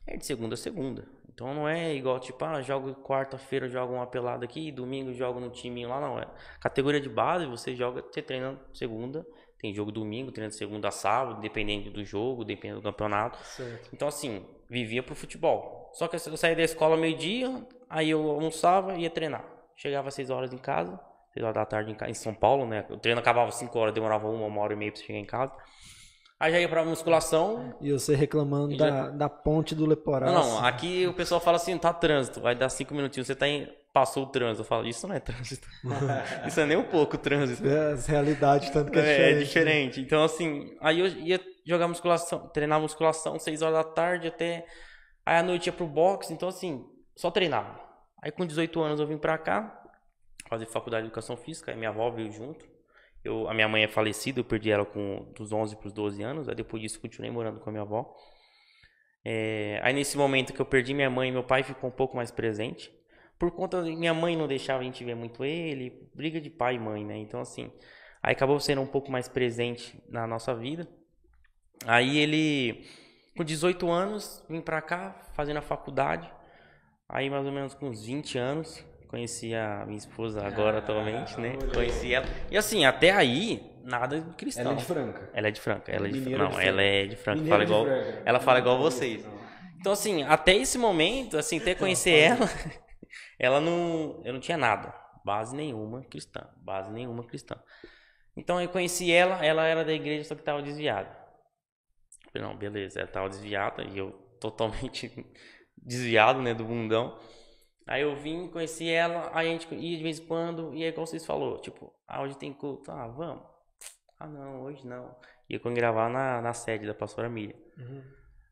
é de segunda a segunda. Então não é igual, tipo, jogo quarta-feira, jogo uma pelada aqui, domingo jogo no time lá, não. É categoria de base, você treina segunda, tem jogo domingo, treina de segunda a sábado, dependendo do jogo, dependendo do campeonato. Certo. Então assim, vivia pro futebol. Só que eu saía da escola meio-dia, aí eu almoçava e ia treinar. Chegava às 6 horas em casa, 6 horas da tarde em São Paulo, né? O treino acabava às 5 horas, demorava uma hora e meia pra chegar em casa. Aí já ia pra musculação. E você reclamando da ponte do Leporaço. Não, aqui o pessoal fala assim, tá trânsito, vai dar 5 minutinhos, você passou o trânsito. Eu falo, isso não é trânsito. Isso é nem um pouco trânsito. É as realidades, tanto que é diferente. É diferente. Então, assim, aí eu ia jogar musculação, treinar musculação 6 horas da tarde até... Aí à noite ia pro boxe, então assim, só treinava. Aí com 18 anos eu vim pra cá, fazer faculdade de educação física, aí minha avó veio junto. A minha mãe é falecida, eu perdi ela dos 11 para os 12 anos. Aí depois disso continuei morando com a minha avó. Aí nesse momento que eu perdi minha mãe, meu pai ficou um pouco mais presente. Por conta de minha mãe não deixava a gente ver muito ele, briga de pai e mãe, né? Então assim, aí acabou sendo um pouco mais presente na nossa vida. Aí ele, com 18 anos, vim pra cá fazendo a faculdade. Aí mais ou menos com uns 20 anos... Conheci a minha esposa agora atualmente, né? Conheci ela. E assim, até aí, nada de cristão. Ela é de Franca. Ela é de Franca. Ela é de Mineira Franca. Não, ela é de Franca. Fala igual, ela fala igual vocês. Então assim, até esse momento, assim, até conhecer ela eu não tinha nada. Base nenhuma cristã. Base nenhuma cristã. Então eu conheci ela era da igreja, só que estava desviada. Falei, não, beleza, ela estava desviada e eu totalmente desviado, né, do mundão. Aí eu vim, conheci ela, aí a gente ia de vez em quando, e aí como vocês falou, tipo, hoje tem culto, vamos. Não, hoje não. Ia quando gravar na sede da pastora Miriam. Uhum.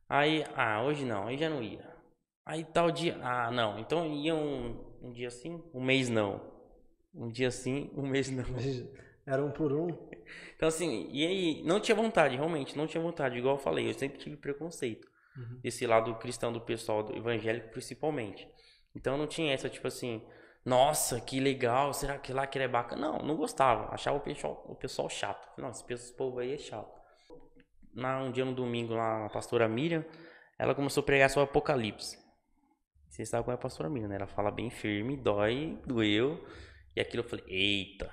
Aí, hoje não, aí já não ia. Aí tal dia, não, então ia um dia sim, um mês não. Um dia sim, um mês não. Era um por um. Então assim, e aí, não tinha vontade, realmente, não tinha vontade, igual eu falei, eu sempre tive preconceito. Desse lado cristão do pessoal, do evangélico principalmente. Então não tinha essa, tipo assim, nossa, que legal, será que lá que ele é bacana? Não gostava, achava o pessoal chato. Não, esse povo aí é chato. Um dia no domingo lá, a pastora Miriam, ela começou a pregar sobre Apocalipse. Vocês sabem como é a pastora Miriam, né? Ela fala bem firme, doeu. E aquilo eu falei, eita,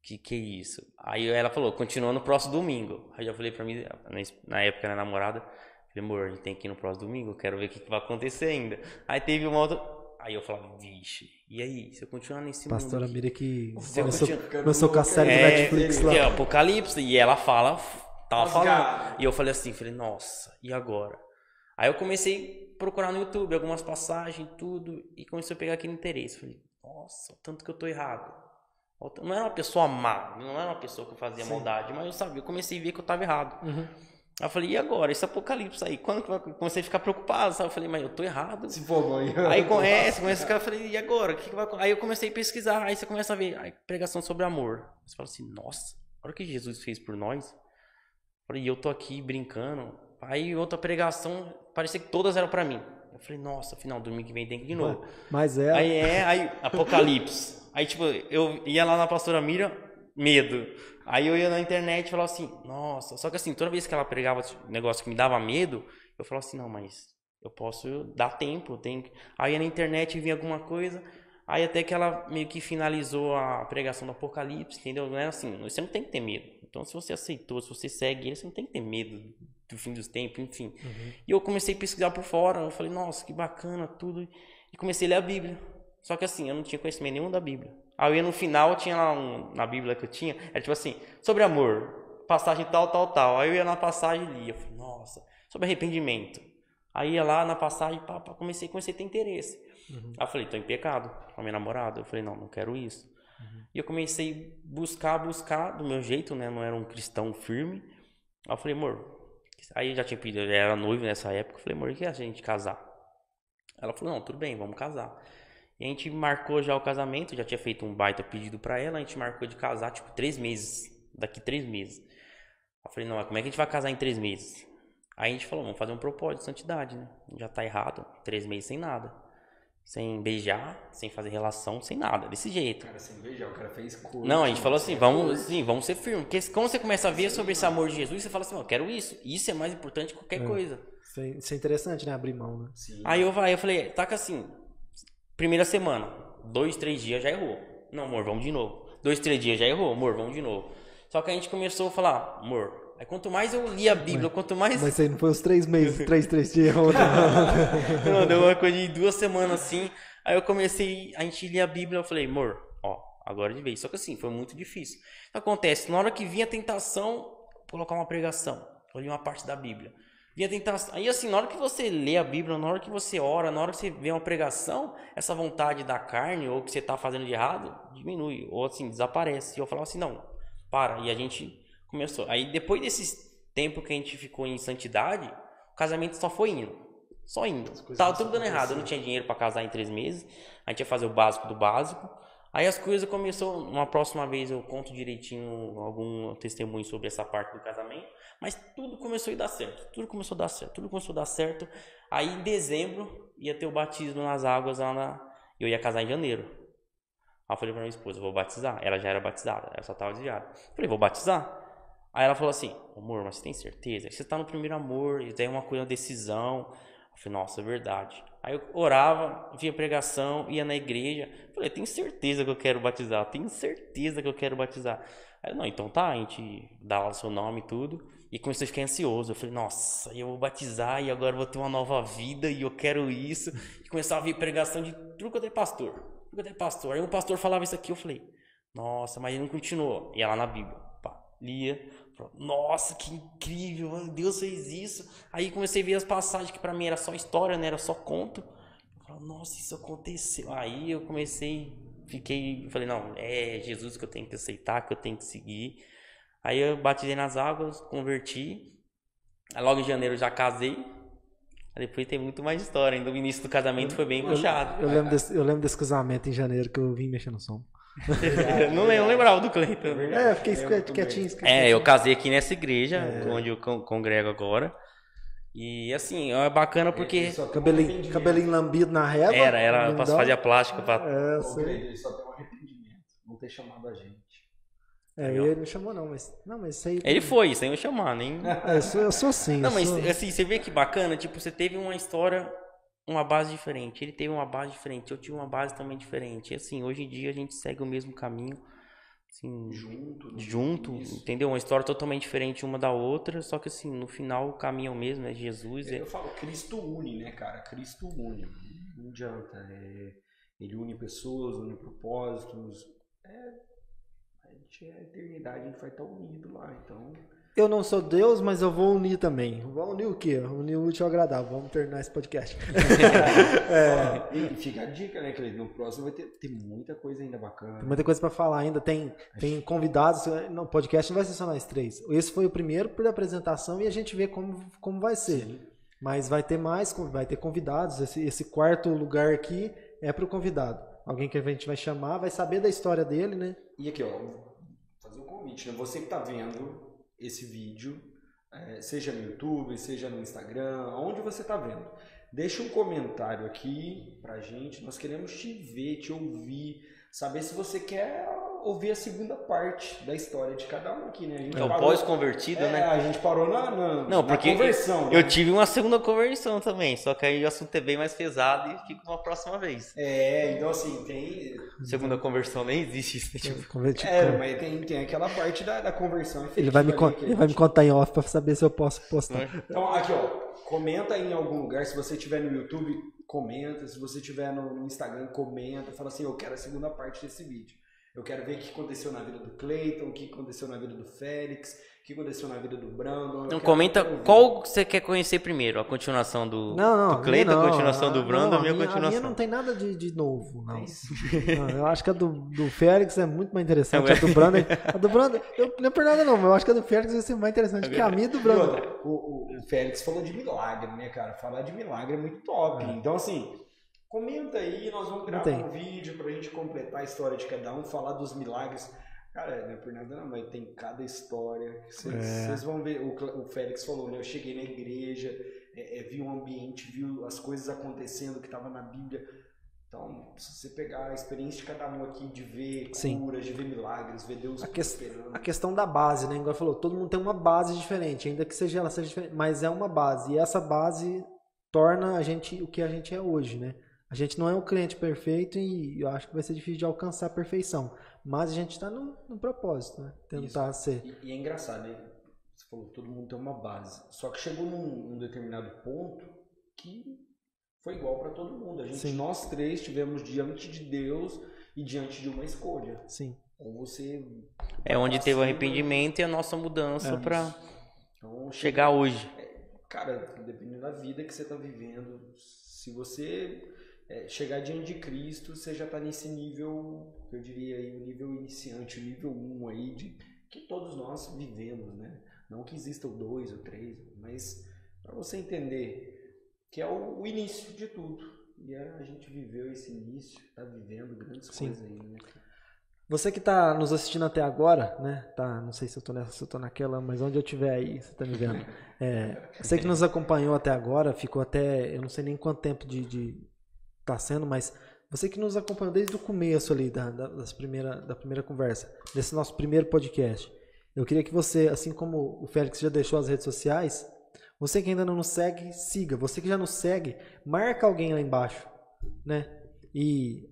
que é isso? Aí ela falou, continua no próximo domingo. Aí eu falei pra mim, na época, né, namorada, falei, amor, a gente tem que ir no próximo domingo, eu quero ver o que vai acontecer ainda. Aí teve uma outra... Aí eu falava, vixe, e aí? Se eu continuar nesse mundo... Pastora Miriam que começou com a série do Netflix lá. Que é Apocalipse, e ela tava falando. E eu falei assim, nossa, e agora? Aí eu comecei a procurar no YouTube algumas passagens, tudo, e comecei a pegar aquele interesse. Falei, nossa, o tanto que eu tô errado. Não era uma pessoa má, não era uma pessoa que fazia maldade, mas eu comecei a ver que eu tava errado. Aí eu falei, e agora? Esse Apocalipse aí, quando que vai? Comecei a ficar preocupado, sabe? Eu falei, mas eu tô errado. Se for, aí começa a ficar, eu falei, e agora? O que vai? Aí eu comecei a pesquisar, aí você começa a ver, aí, pregação sobre amor. Você fala assim, nossa, olha o que Jesus fez por nós. Eu falei, e eu tô aqui brincando. Aí outra pregação, parecia que todas eram pra mim. Eu falei, nossa, final, domingo que vem tem que ir de novo. Mas Aí Apocalipse. Aí tipo, eu ia lá na pastora Miriam, medo. Aí eu ia na internet e falava assim, nossa, só que assim, toda vez que ela pregava um negócio que me dava medo, eu falava assim, não, mas eu posso dar tempo, eu tenho que... Aí na internet vinha alguma coisa, aí até que ela meio que finalizou a pregação do Apocalipse, entendeu? Não é assim, você não tem que ter medo. Então se você aceitou, se você segue ele, você não tem que ter medo do fim dos tempos, enfim. E eu comecei a pesquisar por fora, eu falei, nossa, que bacana, tudo, e comecei a ler a Bíblia. Só que assim, eu não tinha conhecimento nenhum da Bíblia. Aí eu ia no final, tinha lá na Bíblia que eu tinha, era tipo assim, sobre amor, passagem tal. Aí eu ia na passagem e lia, eu falei, nossa, sobre arrependimento. Aí ia lá na passagem, comecei a ter interesse. Aí eu falei, tô em pecado com a minha namorada. Eu falei, não quero isso. E eu comecei a buscar do meu jeito, né, não era um cristão firme. Aí eu falei, amor, aí eu já tinha pedido, eu era noivo nessa época, eu falei, amor, o que é a gente casar? Ela falou, não, tudo bem, vamos casar. E a gente marcou já o casamento, já tinha feito um baita pedido pra ela, a gente marcou de casar, tipo, 3 meses, daqui 3 meses. Eu falei, não, como é que a gente vai casar em 3 meses? Aí a gente falou, vamos fazer um propósito de santidade, né? Já tá errado, 3 meses sem nada. sem beijar, sem fazer relação, sem nada, desse jeito. Cara, sem beijar, o cara fez curso. Não, a gente falou assim, vamos ser firmes. Porque quando você começa a ver sobre esse amor de Jesus, você fala assim, eu quero isso. Isso é mais importante que qualquer coisa. Isso é interessante, né? Abrir mão, né? Sim. Aí eu falei, taca assim, primeira semana, 2, 3 dias já errou. Não, amor, vamos de novo. 2, 3 dias já errou, amor, vamos de novo. Só que a gente começou a falar, amor, aí quanto mais eu li a Bíblia, quanto mais... Mas isso aí não foi os 3 meses, 3 dias. Não, deu uma coisa de 2 semanas assim. Aí eu comecei, a gente lia a Bíblia, eu falei, amor, ó, agora de vez. Só que assim, foi muito difícil. O que acontece? Na hora que vinha a tentação, colocar uma pregação, eu li uma parte da Bíblia. Vinha a tentação. Aí assim, na hora que você lê a Bíblia, na hora que você ora, na hora que você vê uma pregação, essa vontade da carne, ou que você tá fazendo de errado, diminui, ou assim, desaparece. E eu falava assim, não, para. E a gente começou. Aí depois desse tempo que a gente ficou em santidade, o casamento só foi indo. Só indo. Tava tudo dando errado. Eu não tinha dinheiro pra casar em 3 meses. A gente ia fazer o básico do básico. Aí as coisas começou. Uma próxima vez eu conto direitinho algum testemunho sobre essa parte do casamento. Mas tudo começou a dar certo. Tudo começou a dar certo. Aí em dezembro ia ter o batismo nas águas lá na. Eu ia casar em janeiro. Aí eu falei pra minha esposa, eu vou batizar. Ela já era batizada, ela só tava desviada. Falei, vou batizar. Aí ela falou assim, amor, mas você tem certeza? Você tá no primeiro amor, isso daí é uma coisa, uma decisão. Eu falei, nossa, é verdade. Aí eu orava, via pregação, ia na igreja. Falei, tenho certeza que eu quero batizar. Aí, não, então tá, a gente dá lá o seu nome e tudo. E comecei a ficar ansioso. Eu falei, nossa, eu vou batizar e agora eu vou ter uma nova vida e eu quero isso. E começava a vir pregação de tudo quanto é pastor. Aí um pastor falava isso aqui, eu falei, nossa, mas ele não continuou. Ia lá na Bíblia, pá, lia. Nossa, que incrível, Deus fez isso. Aí comecei a ver as passagens que pra mim era só história, né? Era só conto. Eu falei, nossa, isso aconteceu. Aí eu falei, não, é Jesus que eu tenho que aceitar, que eu tenho que seguir. Aí eu batizei nas águas, converti. Aí logo em janeiro eu já casei. Aí depois tem muito mais história. Ainda o início do casamento foi bem puxado. Eu lembro desse casamento em janeiro que eu vim mexendo no som. Não lembrava do Cleiton. Eu fiquei quietinho. Eu casei aqui nessa igreja, onde eu congrego agora. E assim, é bacana porque... Cabelinho lambido na régua. Era pra fazer a plástica. Ele só tem um arrependimento, não ter chamado a gente. Ele não chamou não, mas isso aí... Ele foi, sem eu chamar, nem... Eu sou assim. Não, mas assim, você vê que bacana, tipo, você teve uma história... Uma base diferente, ele teve uma base diferente, eu tive uma base também diferente. E assim, hoje em dia a gente segue o mesmo caminho, assim, junto, entendeu? Uma história totalmente diferente uma da outra, só que assim, no final o caminho é o mesmo, é Jesus. Eu falo, Cristo une, né, cara? Cristo une. Não adianta. Ele une pessoas, une propósitos. A eternidade, a gente vai estar unido lá, então... Eu não sou Deus, mas eu vou unir também. Vou unir o quê? Unir o útil ao agradável. Vamos terminar esse podcast. E fica a dica, né, Cleiton? No próximo vai ter muita coisa ainda bacana. Tem muita coisa pra falar ainda. Tem convidados. No podcast não vai ser só nós 3. Esse foi o primeiro por apresentação e a gente vê como vai ser. Sim. Mas vai ter mais, vai ter convidados. Esse quarto lugar aqui é pro convidado. Alguém que a gente vai chamar, vai saber da história dele, né? E aqui, ó, fazer um convite, né? Você que tá vendo esse vídeo, seja no YouTube, seja no Instagram, onde você está vendo. Deixa um comentário aqui pra gente, nós queremos te ver, te ouvir, saber se você quer ouvir a segunda parte da história de cada um aqui, né? A gente o pós-convertido, né? A gente parou na porque conversão. Eu tive uma segunda conversão também, só que aí o assunto é bem mais pesado e fica uma próxima vez. Então assim, tem... Segunda conversão nem existe isso. Tipo... mas tem aquela parte da conversão efetiva. Ele vai me contar em off pra saber se eu posso postar. Então aqui, ó, comenta aí em algum lugar, se você estiver no YouTube, comenta, se você estiver no Instagram, comenta, fala assim, eu quero a segunda parte desse vídeo. Eu quero ver o que aconteceu na vida do Cleiton, o que aconteceu na vida do Félix, o que aconteceu na vida do Brandon. Não, comenta qual você quer conhecer primeiro, a continuação do Cleiton, a continuação do Brandon, a minha continuação. A minha não tem nada de novo, não. Eu acho que a do Félix é muito mais interessante. A do Brandon, não é por nada não, mas eu acho que a do Félix vai ser mais interessante que a minha do Brandon. O Félix falou de milagre, né, cara? Falar de milagre é muito top. Então, assim... Comenta aí, nós vamos gravar um vídeo pra gente completar a história de cada um, falar dos milagres. Cara, não é por nada não, mas tem cada história. Vocês vão ver, o Félix falou, né? Eu cheguei na igreja, vi um ambiente, vi as coisas acontecendo que tava na Bíblia. Então, se você pegar a experiência de cada um aqui, de ver Sim. curas, de ver milagres, ver Deus prosperando. A questão da base, né? Igual falou, todo mundo tem uma base diferente, ainda que ela seja diferente, mas é uma base. E essa base torna a gente o que a gente é hoje, né? A gente não é um cliente perfeito e eu acho que vai ser difícil de alcançar a perfeição. Mas a gente está no propósito, né? Tentar ser. E é engraçado, né? Você falou, todo mundo tem uma base. Só que chegou num determinado ponto que foi igual para todo mundo. Nós três tivemos diante de Deus e diante de uma escolha. Sim. Ou você... onde teve o arrependimento e a nossa mudança para então, chegar hoje. Cara, dependendo da vida que você está vivendo, se você chegar diante de Cristo, você já está nesse nível, eu diria aí, o nível iniciante, o nível 1 aí, que todos nós vivemos, né? Não que exista o 2, o 3, mas para você entender que é o início de tudo. E a gente viveu esse início, está vivendo grandes coisas aí, né? Você que está nos assistindo até agora, né? Tá, não sei se eu tô nessa, se eu tô naquela, mas onde eu estiver aí, você está me vendo. Você que nos acompanhou até agora, ficou até, eu não sei nem quanto tempo de tá sendo, mas você que nos acompanhou desde o começo ali da primeira conversa, desse nosso primeiro podcast, eu queria que você, assim como o Félix já deixou as redes sociais, você que ainda não nos segue, siga. Você que já nos segue, marca alguém lá embaixo, né? E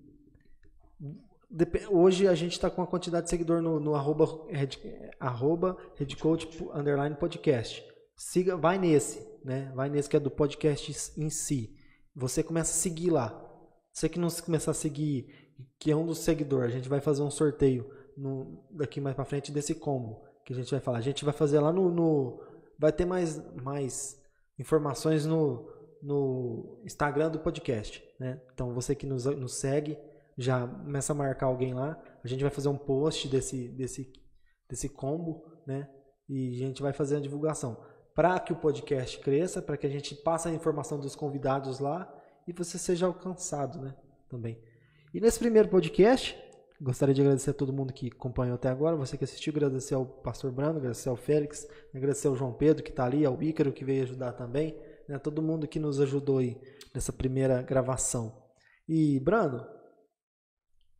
hoje a gente está com a quantidade de seguidor no @redcoach_podcast. Siga, vai nesse, né? Vai nesse que é do podcast em si. Você começa a seguir lá. Você que não começar a seguir, que é um dos seguidores, a gente vai fazer um sorteio daqui mais para frente desse combo que a gente vai falar. A gente vai fazer lá vai ter mais informações no Instagram do podcast, né? Então você que nos segue, já começa a marcar alguém lá. A gente vai fazer um post desse combo, né? E a gente vai fazer a divulgação para que o podcast cresça, para que a gente passe a informação dos convidados lá e você seja alcançado, né? Também. E nesse primeiro podcast, gostaria de agradecer a todo mundo que acompanhou até agora, você que assistiu, agradecer ao Pastor Brando, agradecer ao Félix, agradecer ao João Pedro que está ali, ao Ícaro que veio ajudar também, né? Todo mundo que nos ajudou aí nessa primeira gravação. E Brando,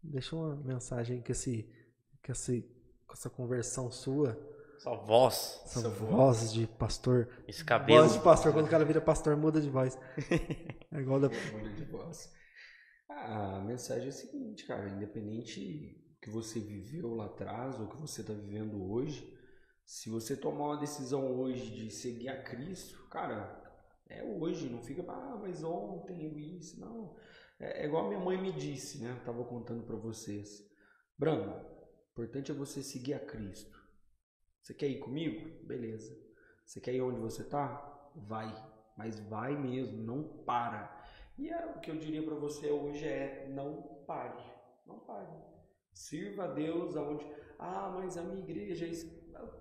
deixa uma mensagem com essa conversão sua. Sua voz. Essa voz de pastor. Esse cabelo. Voz de pastor, quando o cara vira pastor, muda de voz. É igual da... Muda de voz. A mensagem é a seguinte, cara, independente do que você viveu lá atrás ou que você está vivendo hoje, se você tomar uma decisão hoje de seguir a Cristo, cara, é hoje, não fica, mas ontem eu isso, não. É igual a minha mãe me disse, né, eu estava contando para vocês. Brando, o importante é você seguir a Cristo. Você quer ir comigo? Beleza. Você quer ir onde você tá? Vai. Mas vai mesmo, não para. E o que eu diria para você hoje é não pare. Não pare. Sirva a Deus aonde... mas a minha igreja...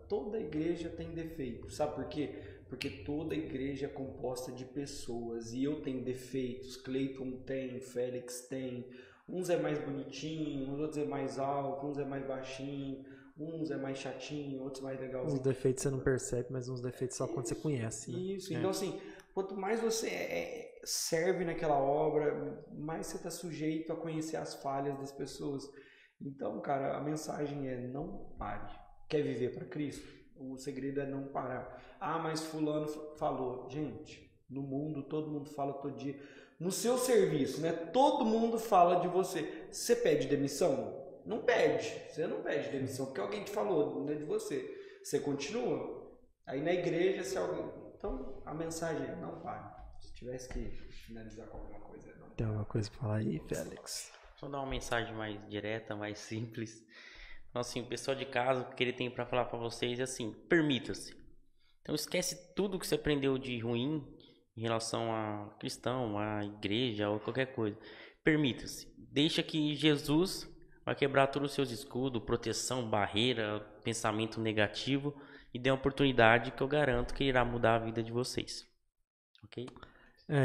Toda igreja tem defeito. Sabe por quê? Porque toda igreja é composta de pessoas. E eu tenho defeitos. Cleiton tem, Félix tem. Uns é mais bonitinho, uns outros é mais alto, uns é mais baixinho. Uns é mais chatinho, outros mais legalzinho. Uns defeitos você não percebe, mas uns defeitos só quando você conhece. Né? Isso, então assim, quanto mais você serve naquela obra, mais você está sujeito a conhecer as falhas das pessoas. Então, cara, a mensagem é não pare. Quer viver para Cristo? O segredo é não parar. Mas fulano falou. Gente, no mundo todo mundo fala todo dia. No seu serviço, né? Todo mundo fala de você. Você pede demissão? Não pede, você não pede demissão, porque alguém te falou, não é de você. Você continua. Aí na igreja, se alguém... Então, a mensagem é, não pare. Se tivesse que finalizar com alguma coisa, não pare. Tem alguma coisa pra falar aí, Félix? Só dar uma mensagem mais direta, mais simples. Então, assim, o pessoal de casa, o que ele tem para falar para vocês é assim, permita-se. Então, esquece tudo que você aprendeu de ruim em relação a cristão, a igreja ou qualquer coisa. Permita-se. Deixa que Jesus... vai quebrar todos os seus escudos, proteção, barreira, pensamento negativo e dê uma oportunidade que eu garanto que irá mudar a vida de vocês. Ok?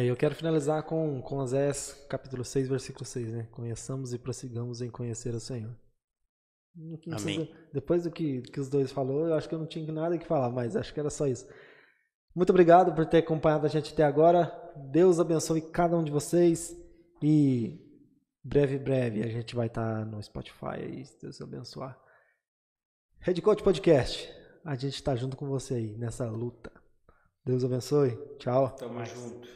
Eu quero finalizar com Oséias capítulo 6, versículo 6, né? Conheçamos e prossigamos em conhecer o Senhor. Não Amém. Depois do que os dois falou, eu acho que eu não tinha nada que falar, mas acho que era só isso. Muito obrigado por ter acompanhado a gente até agora. Deus abençoe cada um de vocês e breve a gente vai estar no Spotify aí, se Deus abençoar. Head Coach Podcast, a gente está junto com você aí nessa luta. Deus abençoe. Tchau. Tamo junto.